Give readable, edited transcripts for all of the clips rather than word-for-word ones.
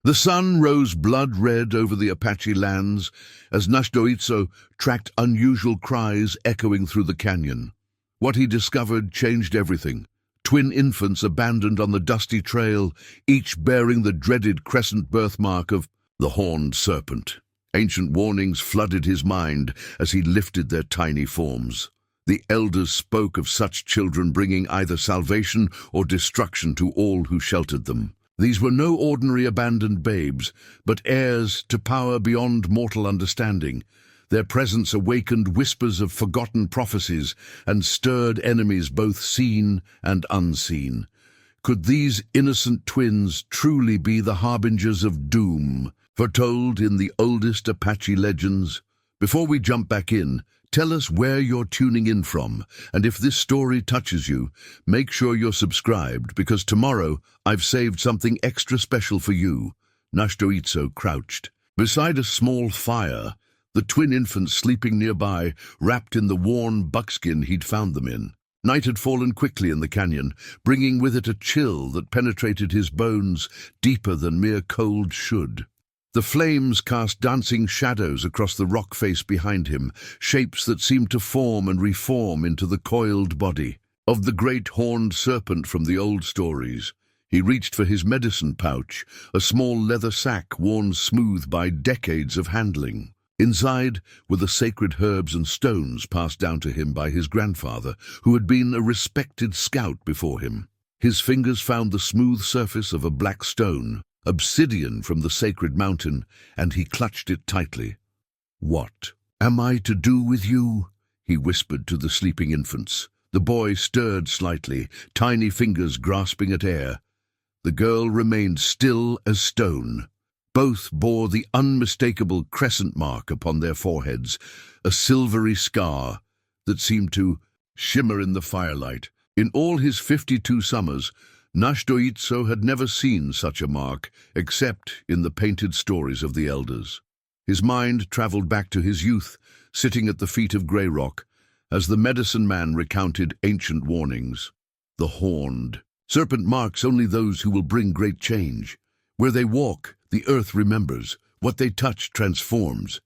The sun rose blood-red over the Apache lands as Náshdóítso tracked unusual cries echoing through the canyon. What he discovered changed everything. Twin infants abandoned on the dusty trail, each bearing the dreaded crescent birthmark of the Horned Serpent. Ancient warnings flooded his mind as he lifted their tiny forms. The elders spoke of such children bringing either salvation or destruction to all who sheltered them. These were no ordinary abandoned babes, but heirs to power beyond mortal understanding. Their presence awakened whispers of forgotten prophecies and stirred enemies both seen and unseen. Could these innocent twins truly be the harbingers of doom, foretold in the oldest Apache legends? Before we jump back in, tell us where you're tuning in from, and if this story touches you, make sure you're subscribed, because tomorrow I've saved something extra special for you. Náshdóítso crouched beside a small fire, the twin infants sleeping nearby, wrapped in the worn buckskin he'd found them in. Night had fallen quickly in the canyon, bringing with it a chill that penetrated his bones deeper than mere cold should. The flames cast dancing shadows across the rock face behind him, shapes that seemed to form and reform into the coiled body of the great horned serpent from the old stories. He reached for his medicine pouch, a small leather sack worn smooth by decades of handling. Inside were the sacred herbs and stones passed down to him by his grandfather, who had been a respected scout before him. His fingers found the smooth surface of a black stone, obsidian from the sacred mountain, and he clutched it tightly. "What am I to do with you?" he whispered to the sleeping infants. The boy stirred slightly, tiny fingers grasping at air. The girl remained still as stone. Both bore the unmistakable crescent mark upon their foreheads, a silvery scar that seemed to shimmer in the firelight. In all his 52 summers, Náshdóítso had never seen such a mark, except in the painted stories of the elders. His mind traveled back to his youth, sitting at the feet of Grey Rock, as the medicine man recounted ancient warnings. The Horned Serpent marks only those who will bring great change. Where they walk, the earth remembers. What they touch transforms.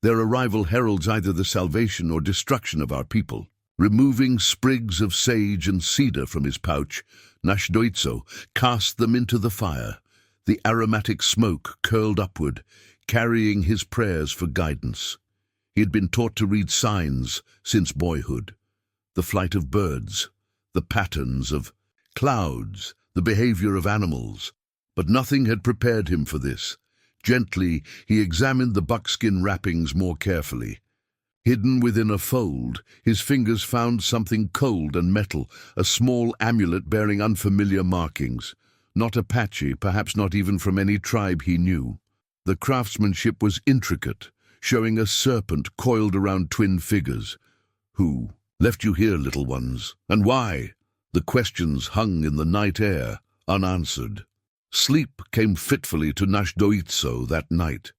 Their arrival heralds either the salvation or destruction of our people. Removing sprigs of sage and cedar from his pouch, Náshdóítso cast them into the fire. The aromatic smoke curled upward, carrying his prayers for guidance. He had been taught to read signs since boyhood. The flight of birds, the patterns of clouds, the behavior of animals. But nothing had prepared him for this. Gently, he examined the buckskin wrappings more carefully. Hidden within a fold, his fingers found something cold and metal, a small amulet bearing unfamiliar markings. Not Apache, perhaps not even from any tribe he knew. The craftsmanship was intricate, showing a serpent coiled around twin figures. "Who left you here, little ones? And why?" The questions hung in the night air, unanswered. Sleep came fitfully to Náshdóítso that night.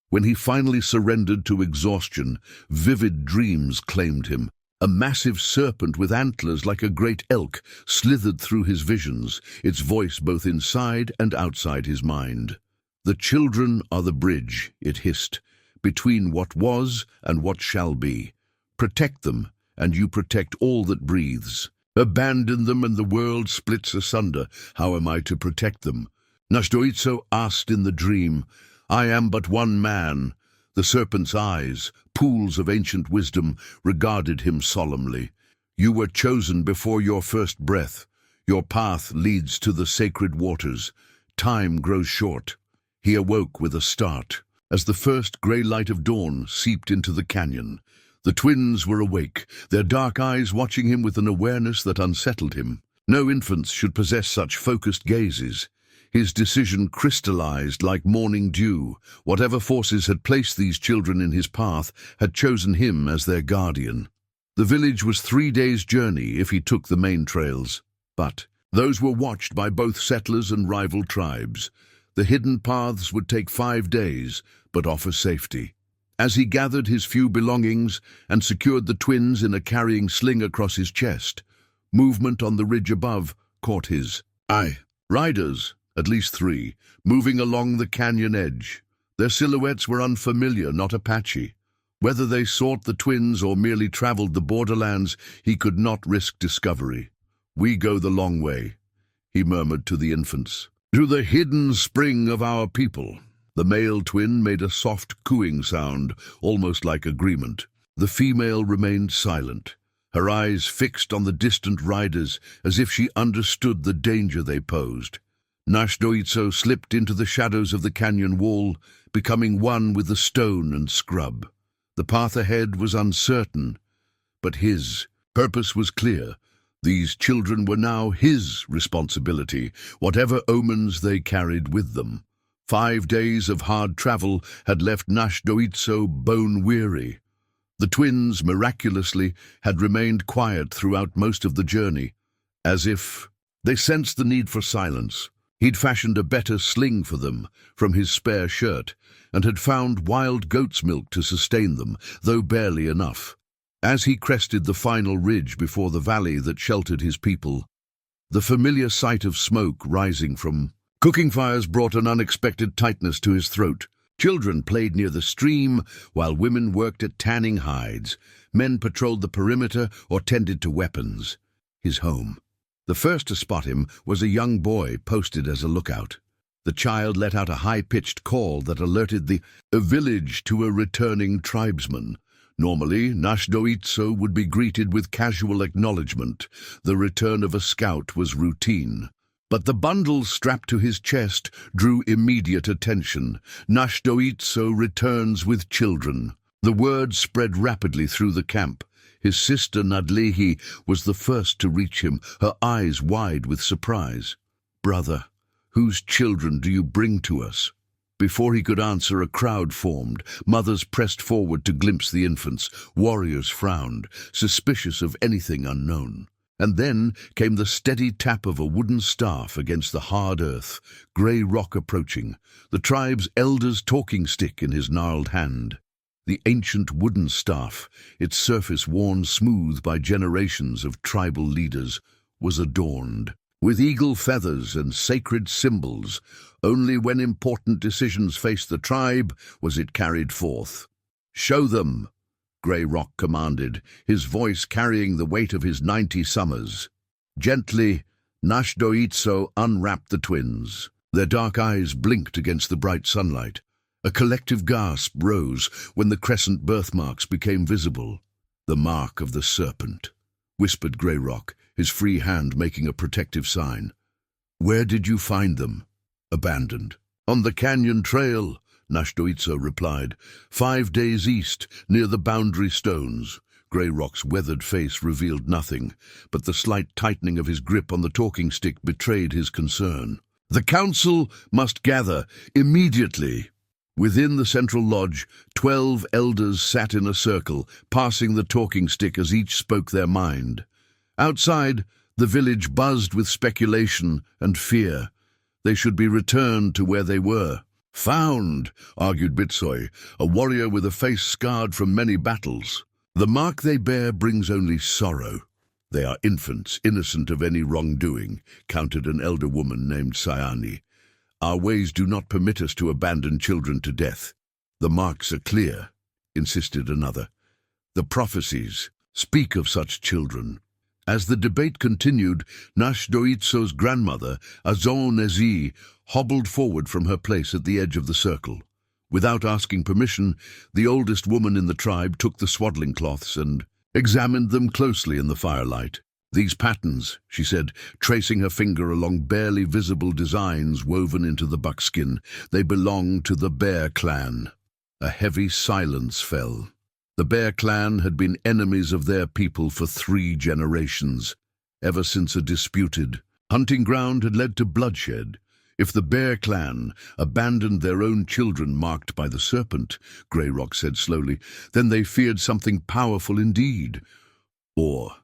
When he finally surrendered to exhaustion, vivid dreams claimed him. A massive serpent with antlers like a great elk slithered through his visions, its voice both inside and outside his mind. "The children are the bridge," it hissed, "between what was and what shall be. Protect them, and you protect all that breathes. Abandon them and the world splits asunder. How am I to protect them?" Náshdóítso asked in the dream. "I am but one man." The serpent's eyes, pools of ancient wisdom, regarded him solemnly. "You were chosen before your first breath. Your path leads to the sacred waters. Time grows short." He awoke with a start, as the first grey light of dawn seeped into the canyon. The twins were awake, their dark eyes watching him with an awareness that unsettled him. No infants should possess such focused gazes. His decision crystallized like morning dew. Whatever forces had placed these children in his path had chosen him as their guardian. The village was 3 days' journey if he took the main trails, but those were watched by both settlers and rival tribes. The hidden paths would take 5 days, but offer safety. As he gathered his few belongings and secured the twins in a carrying sling across his chest, movement on the ridge above caught his eye. Riders, At least 3, moving along the canyon edge. Their silhouettes were unfamiliar, not Apache. Whether they sought the twins or merely traveled the borderlands, he could not risk discovery. "We go the long way," he murmured to the infants. "To the hidden spring of our people." The male twin made a soft cooing sound, almost like agreement. The female remained silent, her eyes fixed on the distant riders as if she understood the danger they posed. Náshdóítso slipped into the shadows of the canyon wall, becoming one with the stone and scrub. The path ahead was uncertain, but his purpose was clear. These children were now his responsibility, whatever omens they carried with them. 5 days of hard travel had left Náshdóítso bone-weary. The twins, miraculously, had remained quiet throughout most of the journey, as if they sensed the need for silence. He'd fashioned a better sling for them from his spare shirt, and had found wild goat's milk to sustain them, though barely enough. As he crested the final ridge before the valley that sheltered his people, the familiar sight of smoke rising from cooking fires brought an unexpected tightness to his throat. Children played near the stream, while women worked at tanning hides. Men patrolled the perimeter or tended to weapons. His home. The first to spot him was a young boy posted as a lookout. The child let out a high-pitched call that alerted the village to a returning tribesman. Normally, Náshdóítso would be greeted with casual acknowledgement. The return of a scout was routine. But the bundle strapped to his chest drew immediate attention. Náshdóítso returns with children. The word spread rapidly through the camp. His sister Nadlehi was the first to reach him, her eyes wide with surprise. "Brother, whose children do you bring to us?" Before he could answer, a crowd formed. Mothers pressed forward to glimpse the infants. Warriors frowned, suspicious of anything unknown. And then came the steady tap of a wooden staff against the hard earth, grey rock approaching, the tribe's elder's talking stick in his gnarled hand. The ancient wooden staff, its surface worn smooth by generations of tribal leaders, was adorned with eagle feathers and sacred symbols. Only when important decisions faced the tribe was it carried forth. "Show them," Grey Rock commanded, his voice carrying the weight of his 90 summers. Gently, Náshdóítso unwrapped the twins. Their dark eyes blinked against the bright sunlight. A collective gasp rose when the crescent birthmarks became visible. "The mark of the serpent," whispered Grey Rock, his free hand making a protective sign. "Where did you find them?" "Abandoned." "On the canyon trail," Náshdóítso replied. 5 days east, near the boundary stones." Grey Rock's weathered face revealed nothing, but the slight tightening of his grip on the talking stick betrayed his concern. "The council must gather immediately." Within the central lodge, 12 elders sat in a circle, passing the talking stick as each spoke their mind. Outside, the village buzzed with speculation and fear. They should be returned to where they were. "Found," argued Bitsoy, a warrior with a face scarred from many battles. "The mark they bear brings only sorrow." "They are infants, innocent of any wrongdoing," countered an elder woman named Sayani. "Our ways do not permit us to abandon children to death." "The marks are clear," insisted another. "The prophecies speak of such children." As the debate continued, Náshdóítso's grandmother, Azon-Ezi, hobbled forward from her place at the edge of the circle. Without asking permission, the oldest woman in the tribe took the swaddling cloths and examined them closely in the firelight. "These patterns," she said, tracing her finger along barely visible designs woven into the buckskin, "they belong to the Bear clan." A heavy silence fell. The Bear clan had been enemies of their people for 3 generations, ever since a disputed hunting ground had led to bloodshed. If the Bear clan abandoned their own children marked by the serpent, Grey Rock said slowly, then they feared something powerful indeed. "Or,"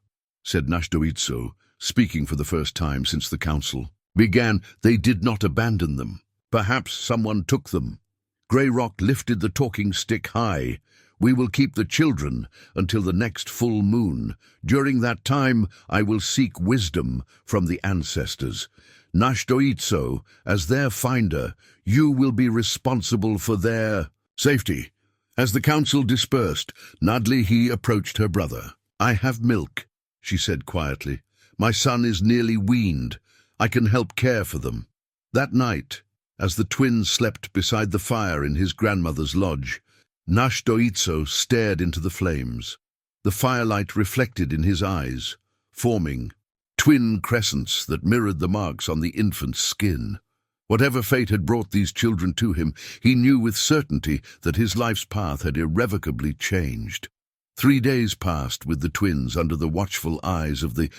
said Náshdóítso, speaking for the first time since the council began, "they did not abandon them. Perhaps someone took them." Grey Rock lifted the talking stick high. "We will keep the children until the next full moon. During that time, I will seek wisdom from the ancestors." Náshdóítso, as their finder, you will be responsible for their safety. As the council dispersed, Nádlihi approached her brother. I have milk, she said quietly. My son is nearly weaned. I can help care for them. That night, as the twins slept beside the fire in his grandmother's lodge, Náshdóítso stared into the flames. The firelight reflected in his eyes, forming twin crescents that mirrored the marks on the infant's skin. Whatever fate had brought these children to him, he knew with certainty that his life's path had irrevocably changed. 3 days passed with the twins under the watchful eyes of the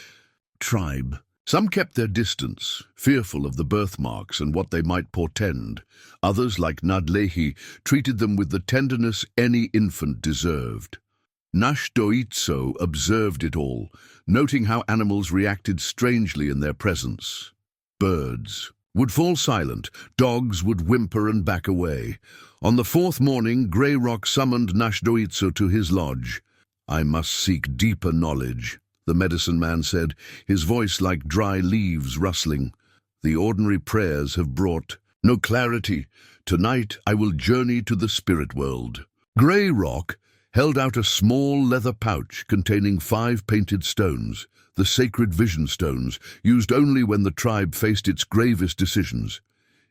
tribe. Some kept their distance, fearful of the birthmarks and what they might portend. Others, like Nádlihi, treated them with the tenderness any infant deserved. Náshdóítso observed it all, noting how animals reacted strangely in their presence. Birds would fall silent, dogs would whimper and back away. On the 4th morning, Grey Rock summoned Náshdóítso to his lodge. I must seek deeper knowledge, the medicine man said, his voice like dry leaves rustling. The ordinary prayers have brought no clarity. Tonight I will journey to the spirit world. Grey Rock held out a small leather pouch containing 5 painted stones, the sacred vision stones, used only when the tribe faced its gravest decisions.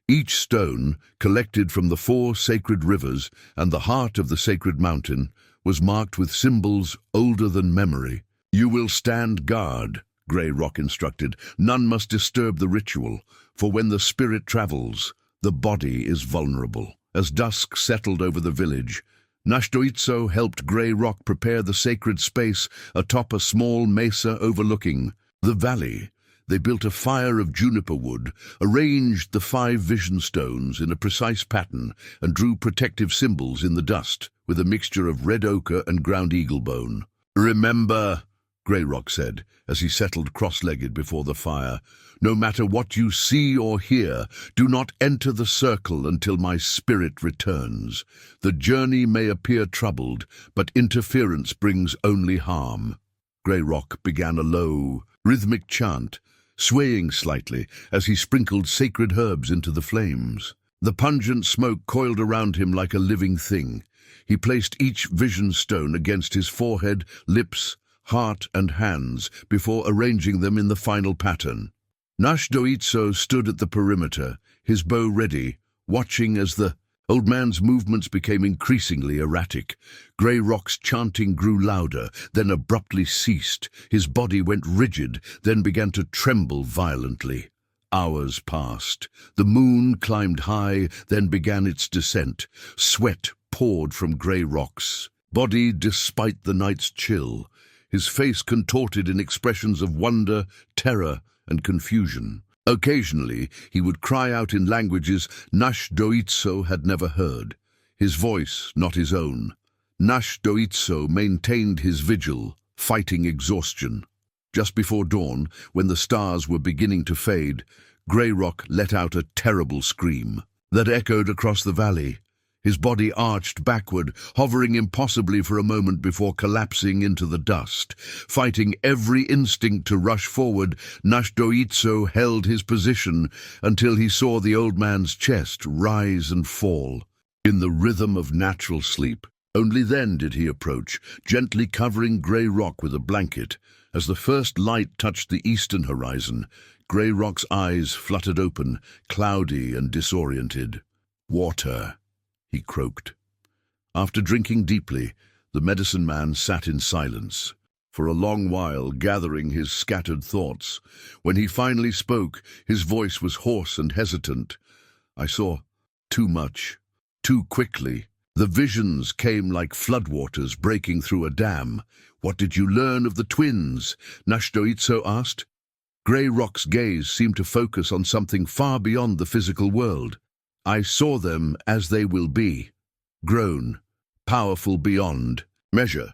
Each stone, collected from the 4 sacred rivers and the heart of the sacred mountain, was marked with symbols older than memory. You will stand guard, Grey Rock instructed. None must disturb the ritual, for when the spirit travels, the body is vulnerable. As dusk settled over the village, Náshdóítso helped Grey Rock prepare the sacred space atop a small mesa overlooking the valley. They built a fire of juniper wood, arranged the 5 vision stones in a precise pattern, and drew protective symbols in the dust with a mixture of red ochre and ground eagle bone. Remember, Grey Rock said, as he settled cross-legged before the fire, no matter what you see or hear, do not enter the circle until my spirit returns. The journey may appear troubled, but interference brings only harm. Grey Rock began a low, rhythmic chant, swaying slightly as he sprinkled sacred herbs into the flames. The pungent smoke coiled around him like a living thing. He placed each vision stone against his forehead, lips, heart and hands before arranging them in the final pattern. Náshdóítso stood at the perimeter, his bow ready, watching as the old man's movements became increasingly erratic. Grey Rock's chanting grew louder, then abruptly ceased. His body went rigid, then began to tremble violently. Hours passed. The moon climbed high, then began its descent. Sweat poured from Grey Rock's body despite the night's chill. His face contorted in expressions of wonder, terror, and confusion. Occasionally, he would cry out in languages Náshdóítso had never heard, his voice not his own. Náshdóítso maintained his vigil, fighting exhaustion. Just before dawn, when the stars were beginning to fade, Grey Rock let out a terrible scream that echoed across the valley. His body arched backward, hovering impossibly for a moment before collapsing into the dust. Fighting every instinct to rush forward, Náshdóítso held his position until he saw the old man's chest rise and fall in the rhythm of natural sleep. Only then did he approach, gently covering Grey Rock with a blanket. As the first light touched the eastern horizon, Grey Rock's eyes fluttered open, cloudy and disoriented. "Water," he croaked. After drinking deeply, the medicine man sat in silence, for a long while gathering his scattered thoughts. When he finally spoke, his voice was hoarse and hesitant. "I saw too much, too quickly. The visions came like floodwaters breaking through a dam." "What did you learn of the twins?" Náshdóítso asked. Grey Rock's gaze seemed to focus on something far beyond the physical world. "I saw them as they will be, grown, powerful beyond measure.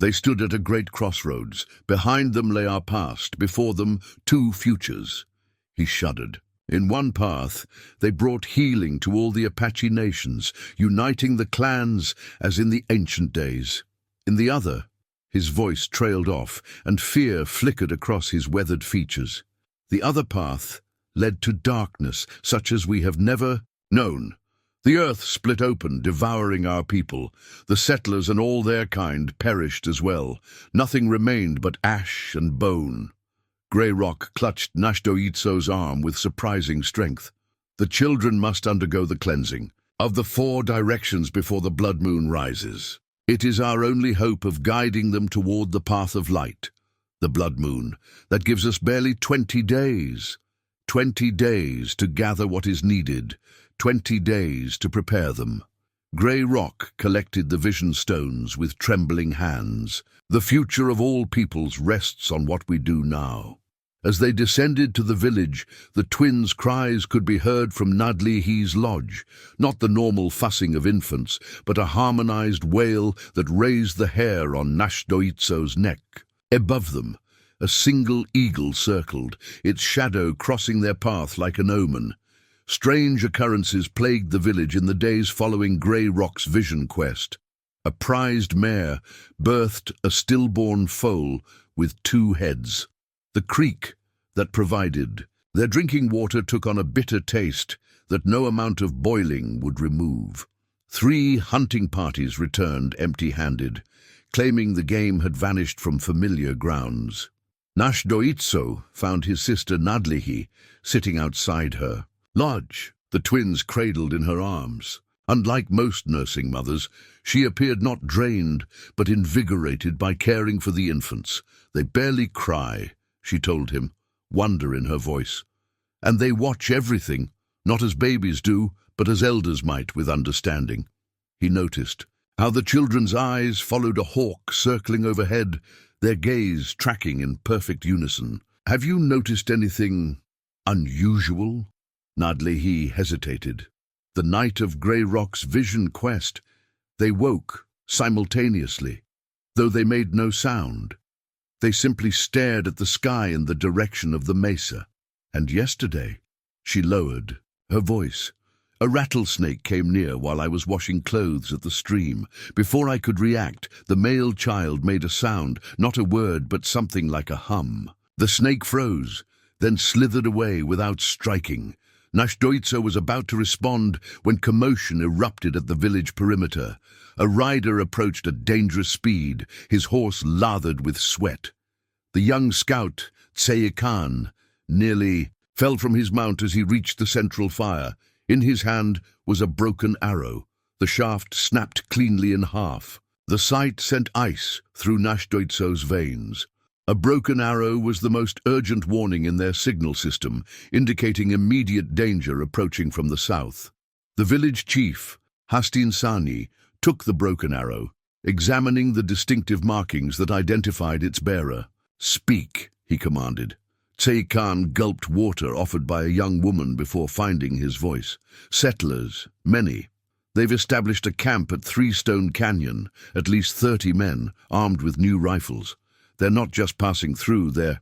They stood at a great crossroads. Behind them lay our past, before them 2 futures." He shuddered. In one path, they brought healing to all the Apache nations, uniting the clans as in the ancient days. In the other, his voice trailed off, and fear flickered across his weathered features. The other path led to darkness such as we have never known. The earth split open, devouring our people. The settlers and all their kind perished as well. Nothing remained but ash and bone. Grey Rock clutched Náshdóítso's arm with surprising strength. The children must undergo the cleansing of the 4 directions before the blood moon rises. It is our only hope of guiding them toward the path of light, the blood moon, that gives us barely 20 days. 20 days to gather what is needed, 20 days to prepare them. Grey Rock collected the vision stones with trembling hands. The future of all peoples rests on what we do now. As they descended to the village, the twins' cries could be heard from Náshdóítso's lodge, not the normal fussing of infants, but a harmonized wail that raised the hair on Náshdóítso's neck. Above them, a single eagle circled, its shadow crossing their path like an omen. Strange occurrences plagued the village in the days following Grey Rock's vision quest. A prized mare birthed a stillborn foal with 2 heads. The creek that provided their drinking water took on a bitter taste that no amount of boiling would remove. 3 hunting parties returned empty-handed, claiming the game had vanished from familiar grounds. Náshdóítso found his sister Nádlihi sitting outside her lodge, the twins cradled in her arms. Unlike most nursing mothers, she appeared not drained, but invigorated by caring for the infants. They barely cry, she told him, wonder in her voice. And they watch everything, not as babies do, but as elders might with understanding. He noticed how the children's eyes followed a hawk circling overhead, their gaze tracking in perfect unison. Have you noticed anything unusual? Nádlihi hesitated. The night of Grey Rock's vision quest, they woke simultaneously, though they made no sound. They simply stared at the sky in the direction of the mesa. And yesterday, she lowered her voice. A rattlesnake came near while I was washing clothes at the stream. Before I could react, the male child made a sound, not a word, but something like a hum. The snake froze, then slithered away without striking. Náshdóítso was about to respond when commotion erupted at the village perimeter. A rider approached at dangerous speed, his horse lathered with sweat. The young scout, Crescent, nearly fell from his mount as he reached the central fire. In his hand was a broken arrow. The shaft snapped cleanly in half. The sight sent ice through Náshdóítso's veins. A broken arrow was the most urgent warning in their signal system, indicating immediate danger approaching from the south. The village chief, Hárstinsányi, took the broken arrow, examining the distinctive markings that identified its bearer. "Speak," he commanded. Crescent gulped water offered by a young woman before finding his voice. "Settlers, many. They've established a camp at 3 Stone Canyon, at least 30 men, armed with new rifles. They're not just passing through, they're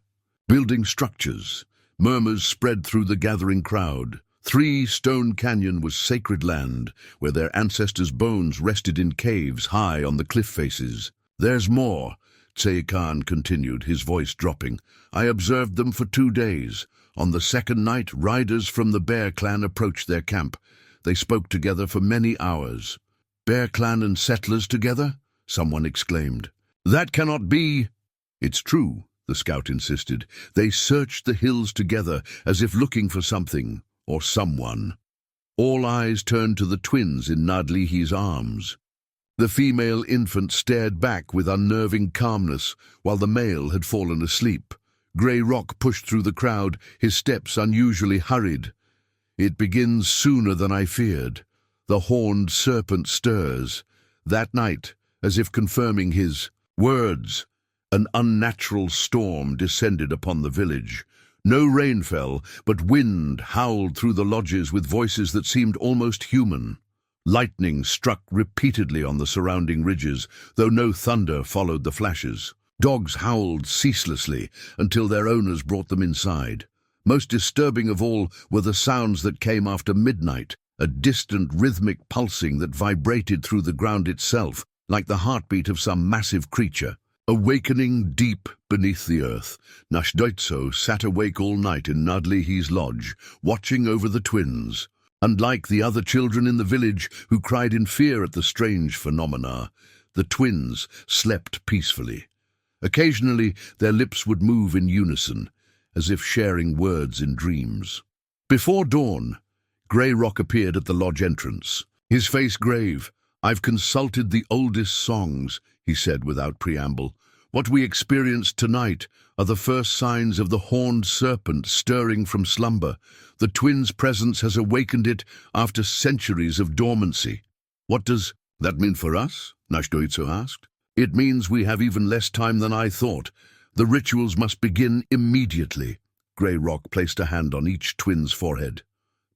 building structures." Murmurs spread through the gathering crowd. 3 Stone Canyon was sacred land, where their ancestors' bones rested in caves high on the cliff faces. "There's more," Crescent continued, his voice dropping. "I observed them for 2 days. On the second night, riders from the Bear Clan approached their camp. They spoke together for many hours." "Bear Clan and settlers together?" someone exclaimed. "That cannot be." "It's true," the scout insisted. "They searched the hills together, as if looking for something, or someone." All eyes turned to the twins in Nádlihi's arms. The female infant stared back with unnerving calmness, while the male had fallen asleep. Grey Rock pushed through the crowd, his steps unusually hurried. "It begins sooner than I feared. The Horned Serpent stirs." That night, as if confirming his words, an unnatural storm descended upon the village. No rain fell, but wind howled through the lodges with voices that seemed almost human. Lightning struck repeatedly on the surrounding ridges, though no thunder followed the flashes. Dogs howled ceaselessly until their owners brought them inside. Most disturbing of all were the sounds that came after midnight, a distant rhythmic pulsing that vibrated through the ground itself, like the heartbeat of some massive creature. Awakening deep beneath the earth, Náshdóítso sat awake all night in Nádlihi's lodge, watching over the twins. Unlike the other children in the village who cried in fear at the strange phenomena, the twins slept peacefully. Occasionally, their lips would move in unison, as if sharing words in dreams. Before dawn, Grey Rock appeared at the lodge entrance. His face grave. "I've consulted the oldest songs," he said without preamble. "What we experienced tonight are the first signs of the Horned Serpent stirring from slumber. The twins' presence has awakened it after centuries of dormancy." "What does that mean for us?" Náshdóítso asked. "It means we have even less time than I thought. The rituals must begin immediately." Grey Rock placed a hand on each twin's forehead.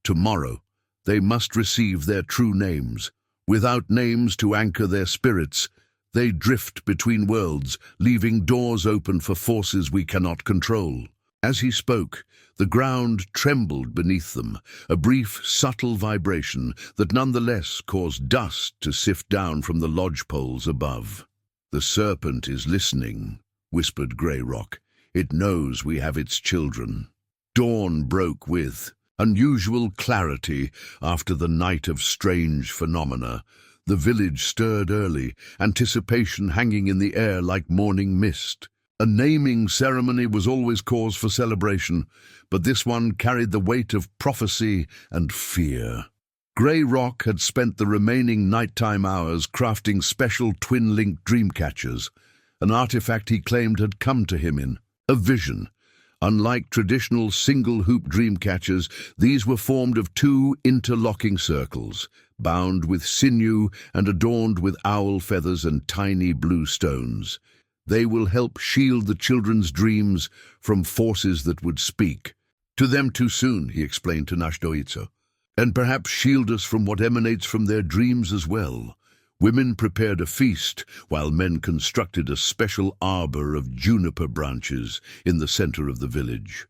"Tomorrow, they must receive their true names. Without names to anchor their spirits, they drift between worlds, leaving doors open for forces we cannot control." As he spoke, the ground trembled beneath them, a brief, subtle vibration that nonetheless caused dust to sift down from the lodge poles above. "The serpent is listening," whispered Grey Rock. "It knows we have its children." Dawn broke with unusual clarity after the night of strange phenomena. The village stirred early, anticipation hanging in the air like morning mist. A naming ceremony was always cause for celebration, but this one carried the weight of prophecy and fear. Grey Rock had spent the remaining nighttime hours crafting special twin-linked dream catchers, an artifact he claimed had come to him in a vision. Unlike traditional single-hoop dream catchers, these were formed of two interlocking circles, bound with sinew and adorned with owl feathers and tiny blue stones. They will help shield the children's dreams from forces that would speak to them too soon, he explained to Náshdóítso, and perhaps shield us from what emanates from their dreams as well. Women prepared a feast, while men constructed a special arbor of juniper branches in the center of the village.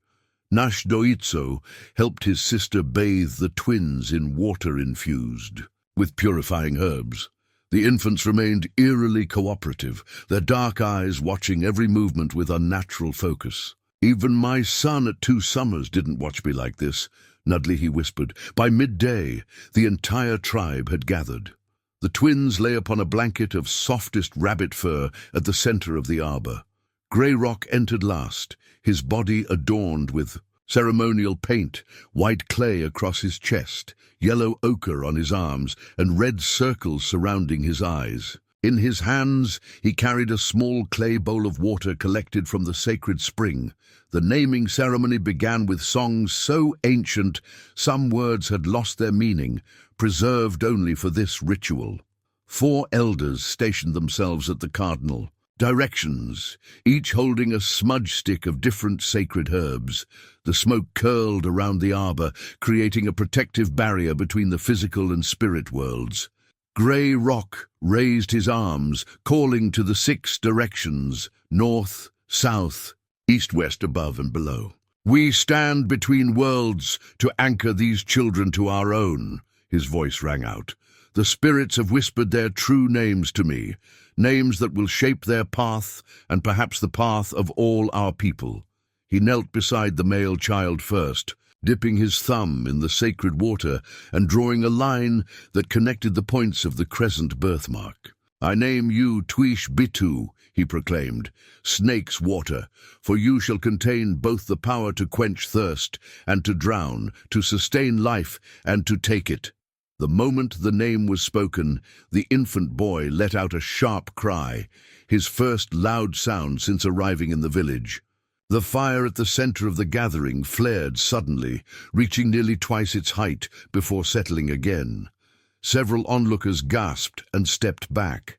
Náshdóítso helped his sister bathe the twins in water infused with purifying herbs. The infants remained eerily cooperative, their dark eyes watching every movement with unnatural focus. "Even my son at 2 summers didn't watch me like this," Nádlihi whispered. By midday, the entire tribe had gathered. The twins lay upon a blanket of softest rabbit fur at the center of the arbor. Grey Rock entered last, his body adorned with ceremonial paint, white clay across his chest, yellow ochre on his arms, and red circles surrounding his eyes. In his hands, he carried a small clay bowl of water collected from the sacred spring. The naming ceremony began with songs so ancient, some words had lost their meaning, preserved only for this ritual. 4 elders stationed themselves at the cardinal directions, each holding a smudge stick of different sacred herbs. The smoke curled around the arbor, creating a protective barrier between the physical and spirit worlds. Grey Rock raised his arms, calling to the 6 directions, north, south, east, west, above and below. "We stand between worlds to anchor these children to our own," his voice rang out. "The spirits have whispered their true names to me, names that will shape their path and perhaps the path of all our people." He knelt beside the male child first, dipping his thumb in the sacred water and drawing a line that connected the points of the crescent birthmark. "I name you Twish Bitu," he proclaimed, "snake's water, for you shall contain both the power to quench thirst and to drown, to sustain life and to take it." The moment the name was spoken, the infant boy let out a sharp cry, his first loud sound since arriving in the village. The fire at the center of the gathering flared suddenly, reaching nearly twice its height before settling again. Several onlookers gasped and stepped back.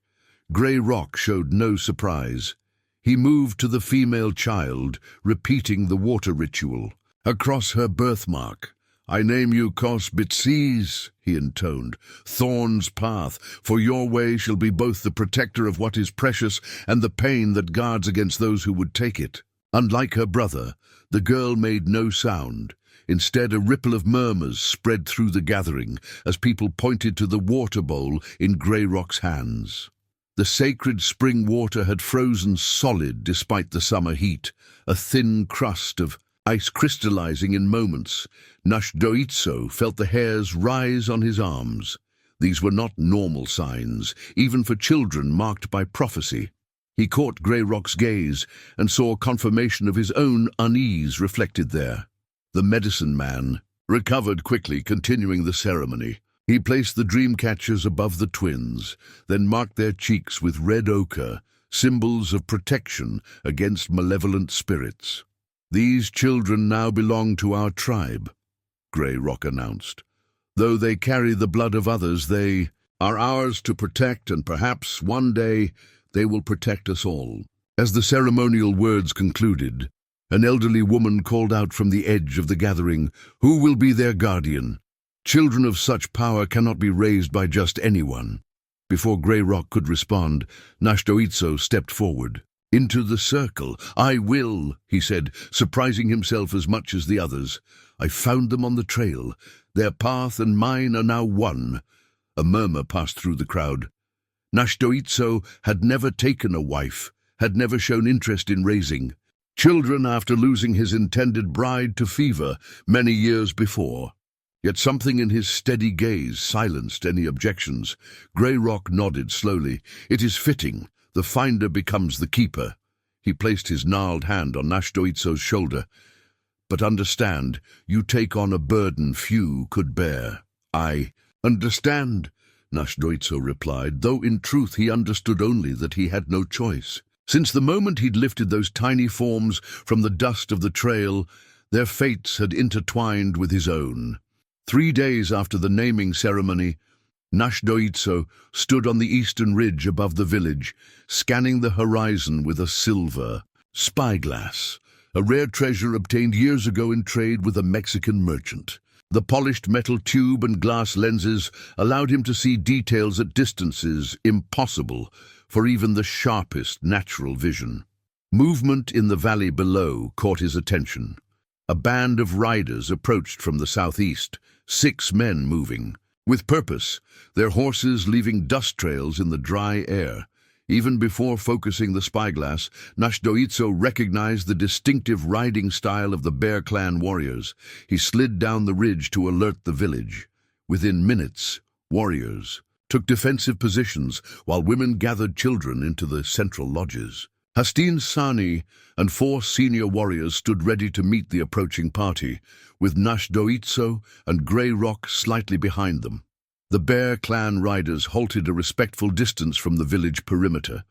Grey Rock showed no surprise. He moved to the female child, repeating the water ritual. Across her birthmark, "I name you Kos Bitsis," he intoned, "Thorn's path, for your way shall be both the protector of what is precious and the pain that guards against those who would take it." Unlike her brother, the girl made no sound. Instead, a ripple of murmurs spread through the gathering as people pointed to the water bowl in Grey Rock's hands. The sacred spring water had frozen solid despite the summer heat, a thin crust of ice crystallizing in moments. Náshdóítso felt the hairs rise on his arms. These were not normal signs, even for children marked by prophecy. He caught Greyrock's gaze and saw confirmation of his own unease reflected there. The medicine man recovered quickly, continuing the ceremony. He placed the dream catchers above the twins, then marked their cheeks with red ochre, symbols of protection against malevolent spirits. "These children now belong to our tribe," Greyrock announced. "Though they carry the blood of others, they are ours to protect, and perhaps one day they will protect us all." As the ceremonial words concluded, an elderly woman called out from the edge of the gathering, "Who will be their guardian? Children of such power cannot be raised by just anyone." Before Greyrock could respond, Náshdóítso stepped forward. "Into the circle. I will," he said, surprising himself as much as the others. "I found them on the trail. Their path and mine are now one." A murmur passed through the crowd. Náshdóítso had never taken a wife, had never shown interest in raising children after losing his intended bride to fever many years before. Yet something in his steady gaze silenced any objections. Greyrock nodded slowly. "It is fitting. The finder becomes the keeper." He placed his gnarled hand on Náshdóítso's shoulder. "But understand, you take on a burden few could bear." "I understand," Náshdóítso replied, though in truth he understood only that he had no choice. Since the moment he'd lifted those tiny forms from the dust of the trail, their fates had intertwined with his own. 3 days after the naming ceremony, Náshdóítso stood on the eastern ridge above the village, scanning the horizon with a silver spyglass, a rare treasure obtained years ago in trade with a Mexican merchant. The polished metal tube and glass lenses allowed him to see details at distances impossible for even the sharpest natural vision. Movement in the valley below caught his attention. A band of riders approached from the southeast, 6 men moving. With purpose, their horses leaving dust trails in the dry air. Even before focusing the spyglass, Náshdóítso recognized the distinctive riding style of the Bear Clan warriors. He slid down the ridge to alert the village. Within minutes, warriors took defensive positions while women gathered children into the central lodges. Hastin Sani and 4 senior warriors stood ready to meet the approaching party, with Náshdóítso and Greyrock slightly behind them. The Bear Clan riders halted a respectful distance from the village perimeter.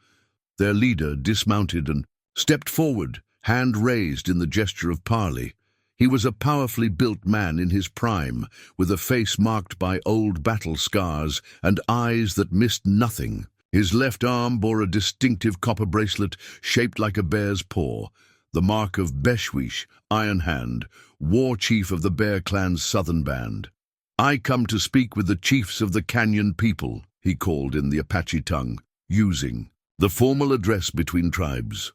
Their leader dismounted and stepped forward, hand raised in the gesture of parley. He was a powerfully built man in his prime, with a face marked by old battle scars and eyes that missed nothing. His left arm bore a distinctive copper bracelet shaped like a bear's paw, the mark of Beshwish, Iron Hand, war chief of the Bear Clan's southern band. "I come to speak with the chiefs of the Canyon people," he called in the Apache tongue, using the formal address between tribes.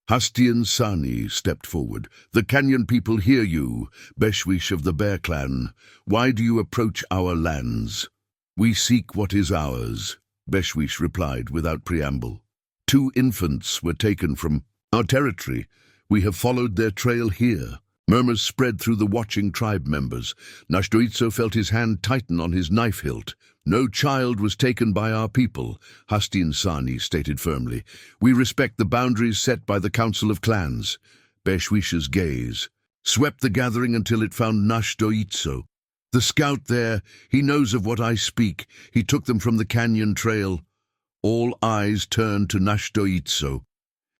Hastin Sani stepped forward. "The Canyon people hear you, Beshwish of the Bear Clan. Why do you approach our lands?" "We seek what is ours," Beshwish replied without preamble. 2 infants were taken from our territory. We have followed their trail here." Murmurs spread through the watching tribe members. Náshdóítso felt his hand tighten on his knife hilt. "No child was taken by our people," Hastin Sani stated firmly. "We respect the boundaries set by the Council of Clans." Beshwish's gaze swept the gathering until it found Náshdóítso. "The scout there, he knows of what I speak. He took them from the canyon trail." All eyes turned to Náshdóítso.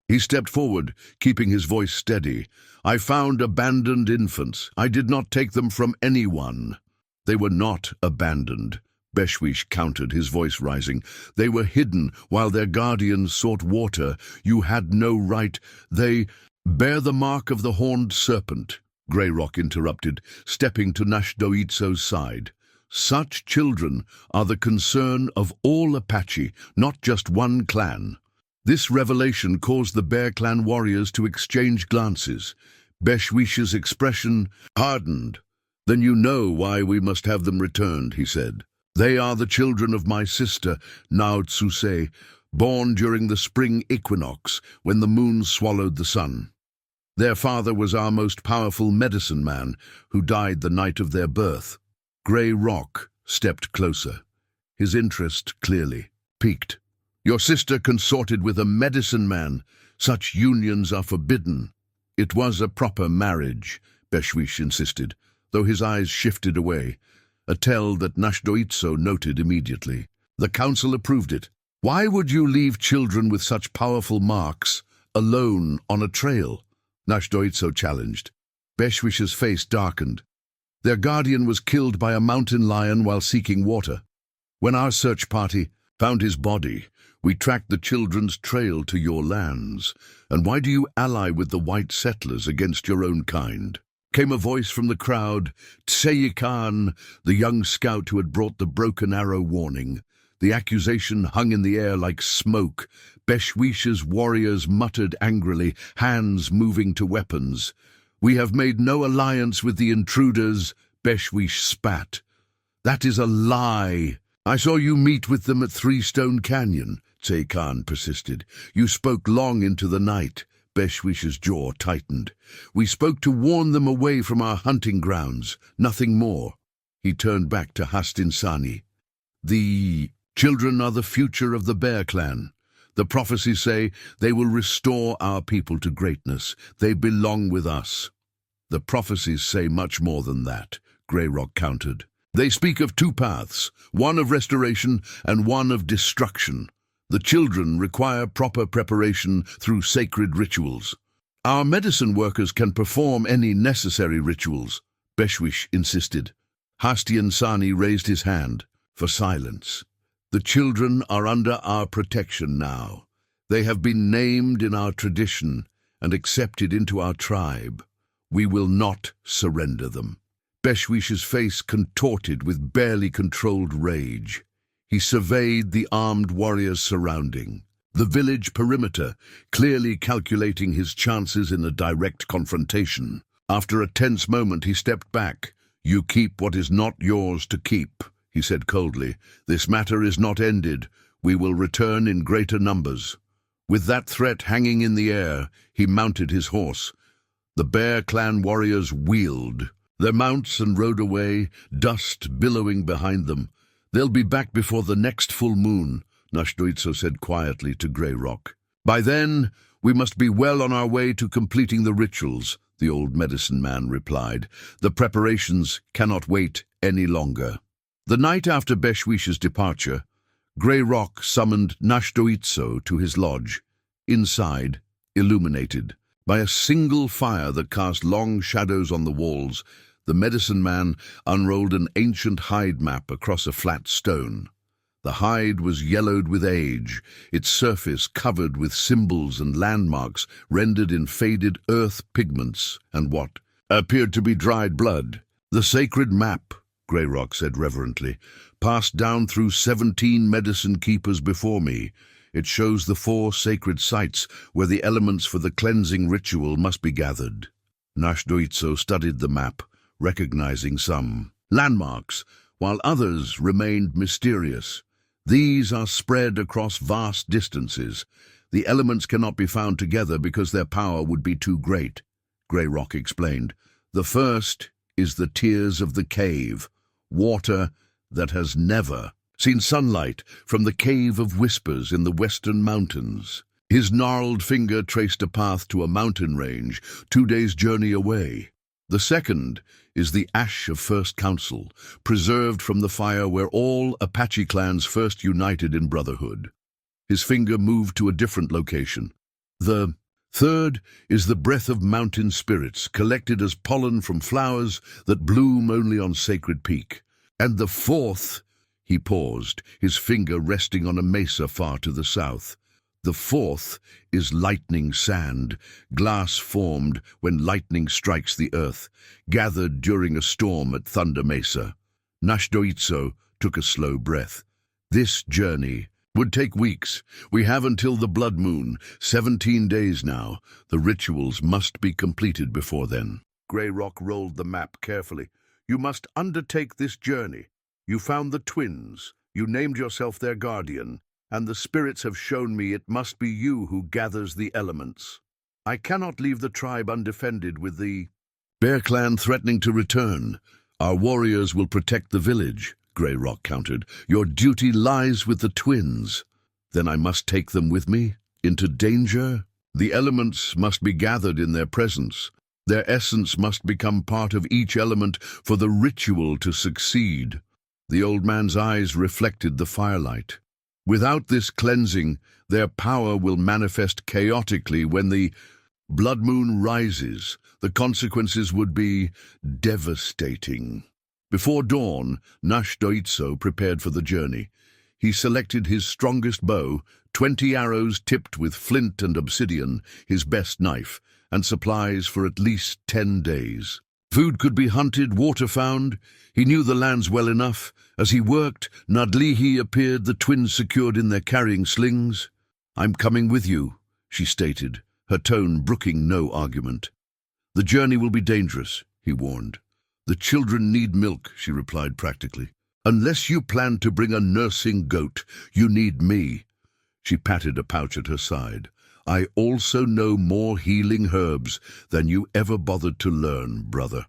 He stepped forward, keeping his voice steady. "I found abandoned infants. I did not take them from anyone." "They were not abandoned," Beshwish countered, his voice rising. "They were hidden while their guardians sought water. You had no right. They bear the mark of the Horned Serpent," Greyrock interrupted, stepping to Náshdóítso's side. "Such children are the concern of all Apache, not just one clan." This revelation caused the Bear Clan warriors to exchange glances. Beshwish's expression hardened. "Then you know why we must have them returned," he said. "They are the children of my sister, Náshdóítso, born during the spring equinox when the moon swallowed the sun. Their father was our most powerful medicine man, who died the night of their birth. Grey Rock stepped closer, his interest clearly piqued. Your sister consorted with a medicine man. Such unions are forbidden. It was a proper marriage, Beshwish insisted, though his eyes shifted away, a tell that Náshdóítso noted immediately. The council approved it. Why would you leave children with such powerful marks alone on a trail? Náshdóítso challenged. Beshwish's face darkened. Their guardian was killed by a mountain lion while seeking water. When our search party found his body, we tracked the children's trail to your lands. And why do you ally with the white settlers against your own kind? Came a voice from the crowd, Tseyikan, the young scout who had brought the broken arrow warning. The accusation hung in the air like smoke. Beshwish's warriors muttered angrily, hands moving to weapons. We have made no alliance with the intruders, Beshwish spat. That is a lie. I saw you meet with them at Three Stone Canyon, Tseyikan persisted. You spoke long into the night. Beshwish's jaw tightened. We spoke to warn them away from our hunting grounds, nothing more. He turned back to Hastinsani. The children are the future of the Bear Clan. The prophecies say they will restore our people to greatness. They belong with us. The prophecies say much more than that, Grey Rock countered. They speak of two paths, one of restoration and one of destruction. The children require proper preparation through sacred rituals. Our medicine workers can perform any necessary rituals, Beshwish insisted. Hastinsani raised his hand for silence. The children are under our protection now. They have been named in our tradition and accepted into our tribe. We will not surrender them. Beshwish's face contorted with barely controlled rage. He surveyed the armed warriors surrounding, the village perimeter, clearly calculating his chances in a direct confrontation. After a tense moment, he stepped back. You keep what is not yours to keep, he said coldly. This matter is not ended. We will return in greater numbers. With that threat hanging in the air, he mounted his horse. The Bear Clan warriors wheeled their mounts and rode away, dust billowing behind them. They'll be back before the next full moon, Náshdóítso said quietly to Grey Rock. By then, we must be well on our way to completing the rituals, the old medicine man replied. The preparations cannot wait any longer. The night after Beshwish's departure, Grey Rock summoned Náshdóítso to his lodge, inside, illuminated by a single fire that cast long shadows on the walls. The medicine man unrolled an ancient hide map across a flat stone. The hide was yellowed with age, its surface covered with symbols and landmarks rendered in faded earth pigments and what appeared to be dried blood. The sacred map, Grey Rock said reverently, passed down through 17 medicine keepers before me. It shows the 4 sacred sites where the elements for the cleansing ritual must be gathered. Náshdóítso studied the map, recognizing some landmarks, while others remained mysterious. These are spread across vast distances. The elements cannot be found together because their power would be too great, Grey Rock explained. The first is the tears of the cave, water that has never seen sunlight from the Cave of Whispers in the western mountains. His gnarled finger traced a path to a mountain range 2 days' journey away. The second is the Ash of First Council, preserved from the fire where all Apache clans first united in brotherhood. His finger moved to a different location. The third is the breath of mountain spirits, collected as pollen from flowers that bloom only on Sacred Peak. And the fourth, he paused, his finger resting on a mesa far to the south. The fourth is lightning sand, glass formed when lightning strikes the earth, gathered during a storm at Thunder Mesa. Náshdóítso took a slow breath. This journey would take weeks. We have until the blood moon, 17 days now. The rituals must be completed before then. Grey Rock rolled the map carefully. You must undertake this journey. You found the twins. You named yourself their guardian. and the spirits have shown me it must be you who gathers the elements. I cannot leave the tribe undefended with the Bear Clan threatening to return. Our warriors will protect the village, Grey Rock countered. Your duty lies with the twins. Then I must take them with me? Into danger? The elements must be gathered in their presence. Their essence must become part of each element for the ritual to succeed. The old man's eyes reflected the firelight. Without this cleansing, their power will manifest chaotically when the blood moon rises. The consequences would be devastating. Before dawn, Náshdóítso prepared for the journey. He selected his strongest bow, 20 arrows tipped with flint and obsidian, his best knife, and supplies for at least 10 days. Food could be hunted, water found. He knew the lands well enough. As he worked, Nádlihi appeared, the twins secured in their carrying slings. "I'm coming with you," she stated, her tone brooking no argument. "The journey will be dangerous," he warned. "The children need milk," she replied practically. "Unless you plan to bring a nursing goat, you need me." She patted a pouch at her side. "I also know more healing herbs than you ever bothered to learn, brother."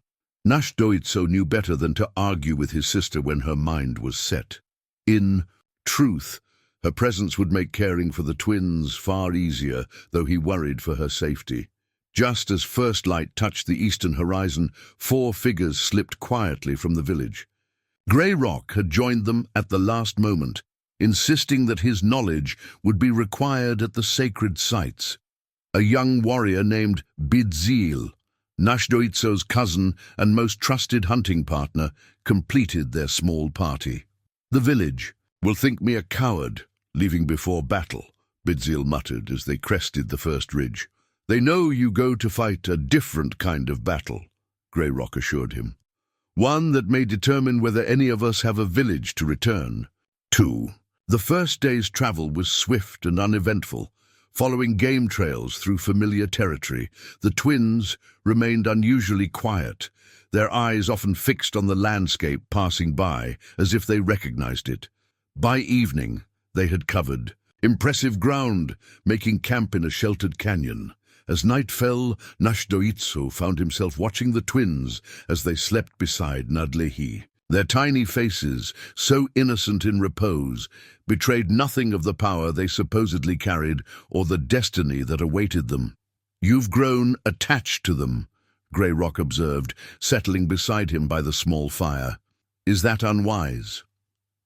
Náshdóítso knew better than to argue with his sister when her mind was set. In truth, her presence would make caring for the twins far easier, though he worried for her safety. Just as first light touched the eastern horizon, 4 figures slipped quietly from the village. Grey Rock had joined them at the last moment, insisting that his knowledge would be required at the sacred sites. A young warrior named Birthmarks, Náshdóítso's cousin and most trusted hunting partner, completed their small party. "The village will think me a coward, leaving before battle," Birthmarks muttered as they crested the first ridge. "They know you go to fight a different kind of battle," Grey Rock assured him. "One that may determine whether any of us have a village to return." 2. The first day's travel was swift and uneventful. Following game trails through familiar territory, the twins remained unusually quiet, their eyes often fixed on the landscape passing by, as if they recognized it. By evening, they had covered impressive ground, making camp in a sheltered canyon. As night fell, Náshdóítso found himself watching the twins as they slept beside Nádlihi. Their tiny faces, so innocent in repose, betrayed nothing of the power they supposedly carried or the destiny that awaited them. "You've grown attached to them," Grey Rock observed, settling beside him by the small fire. "Is that unwise?"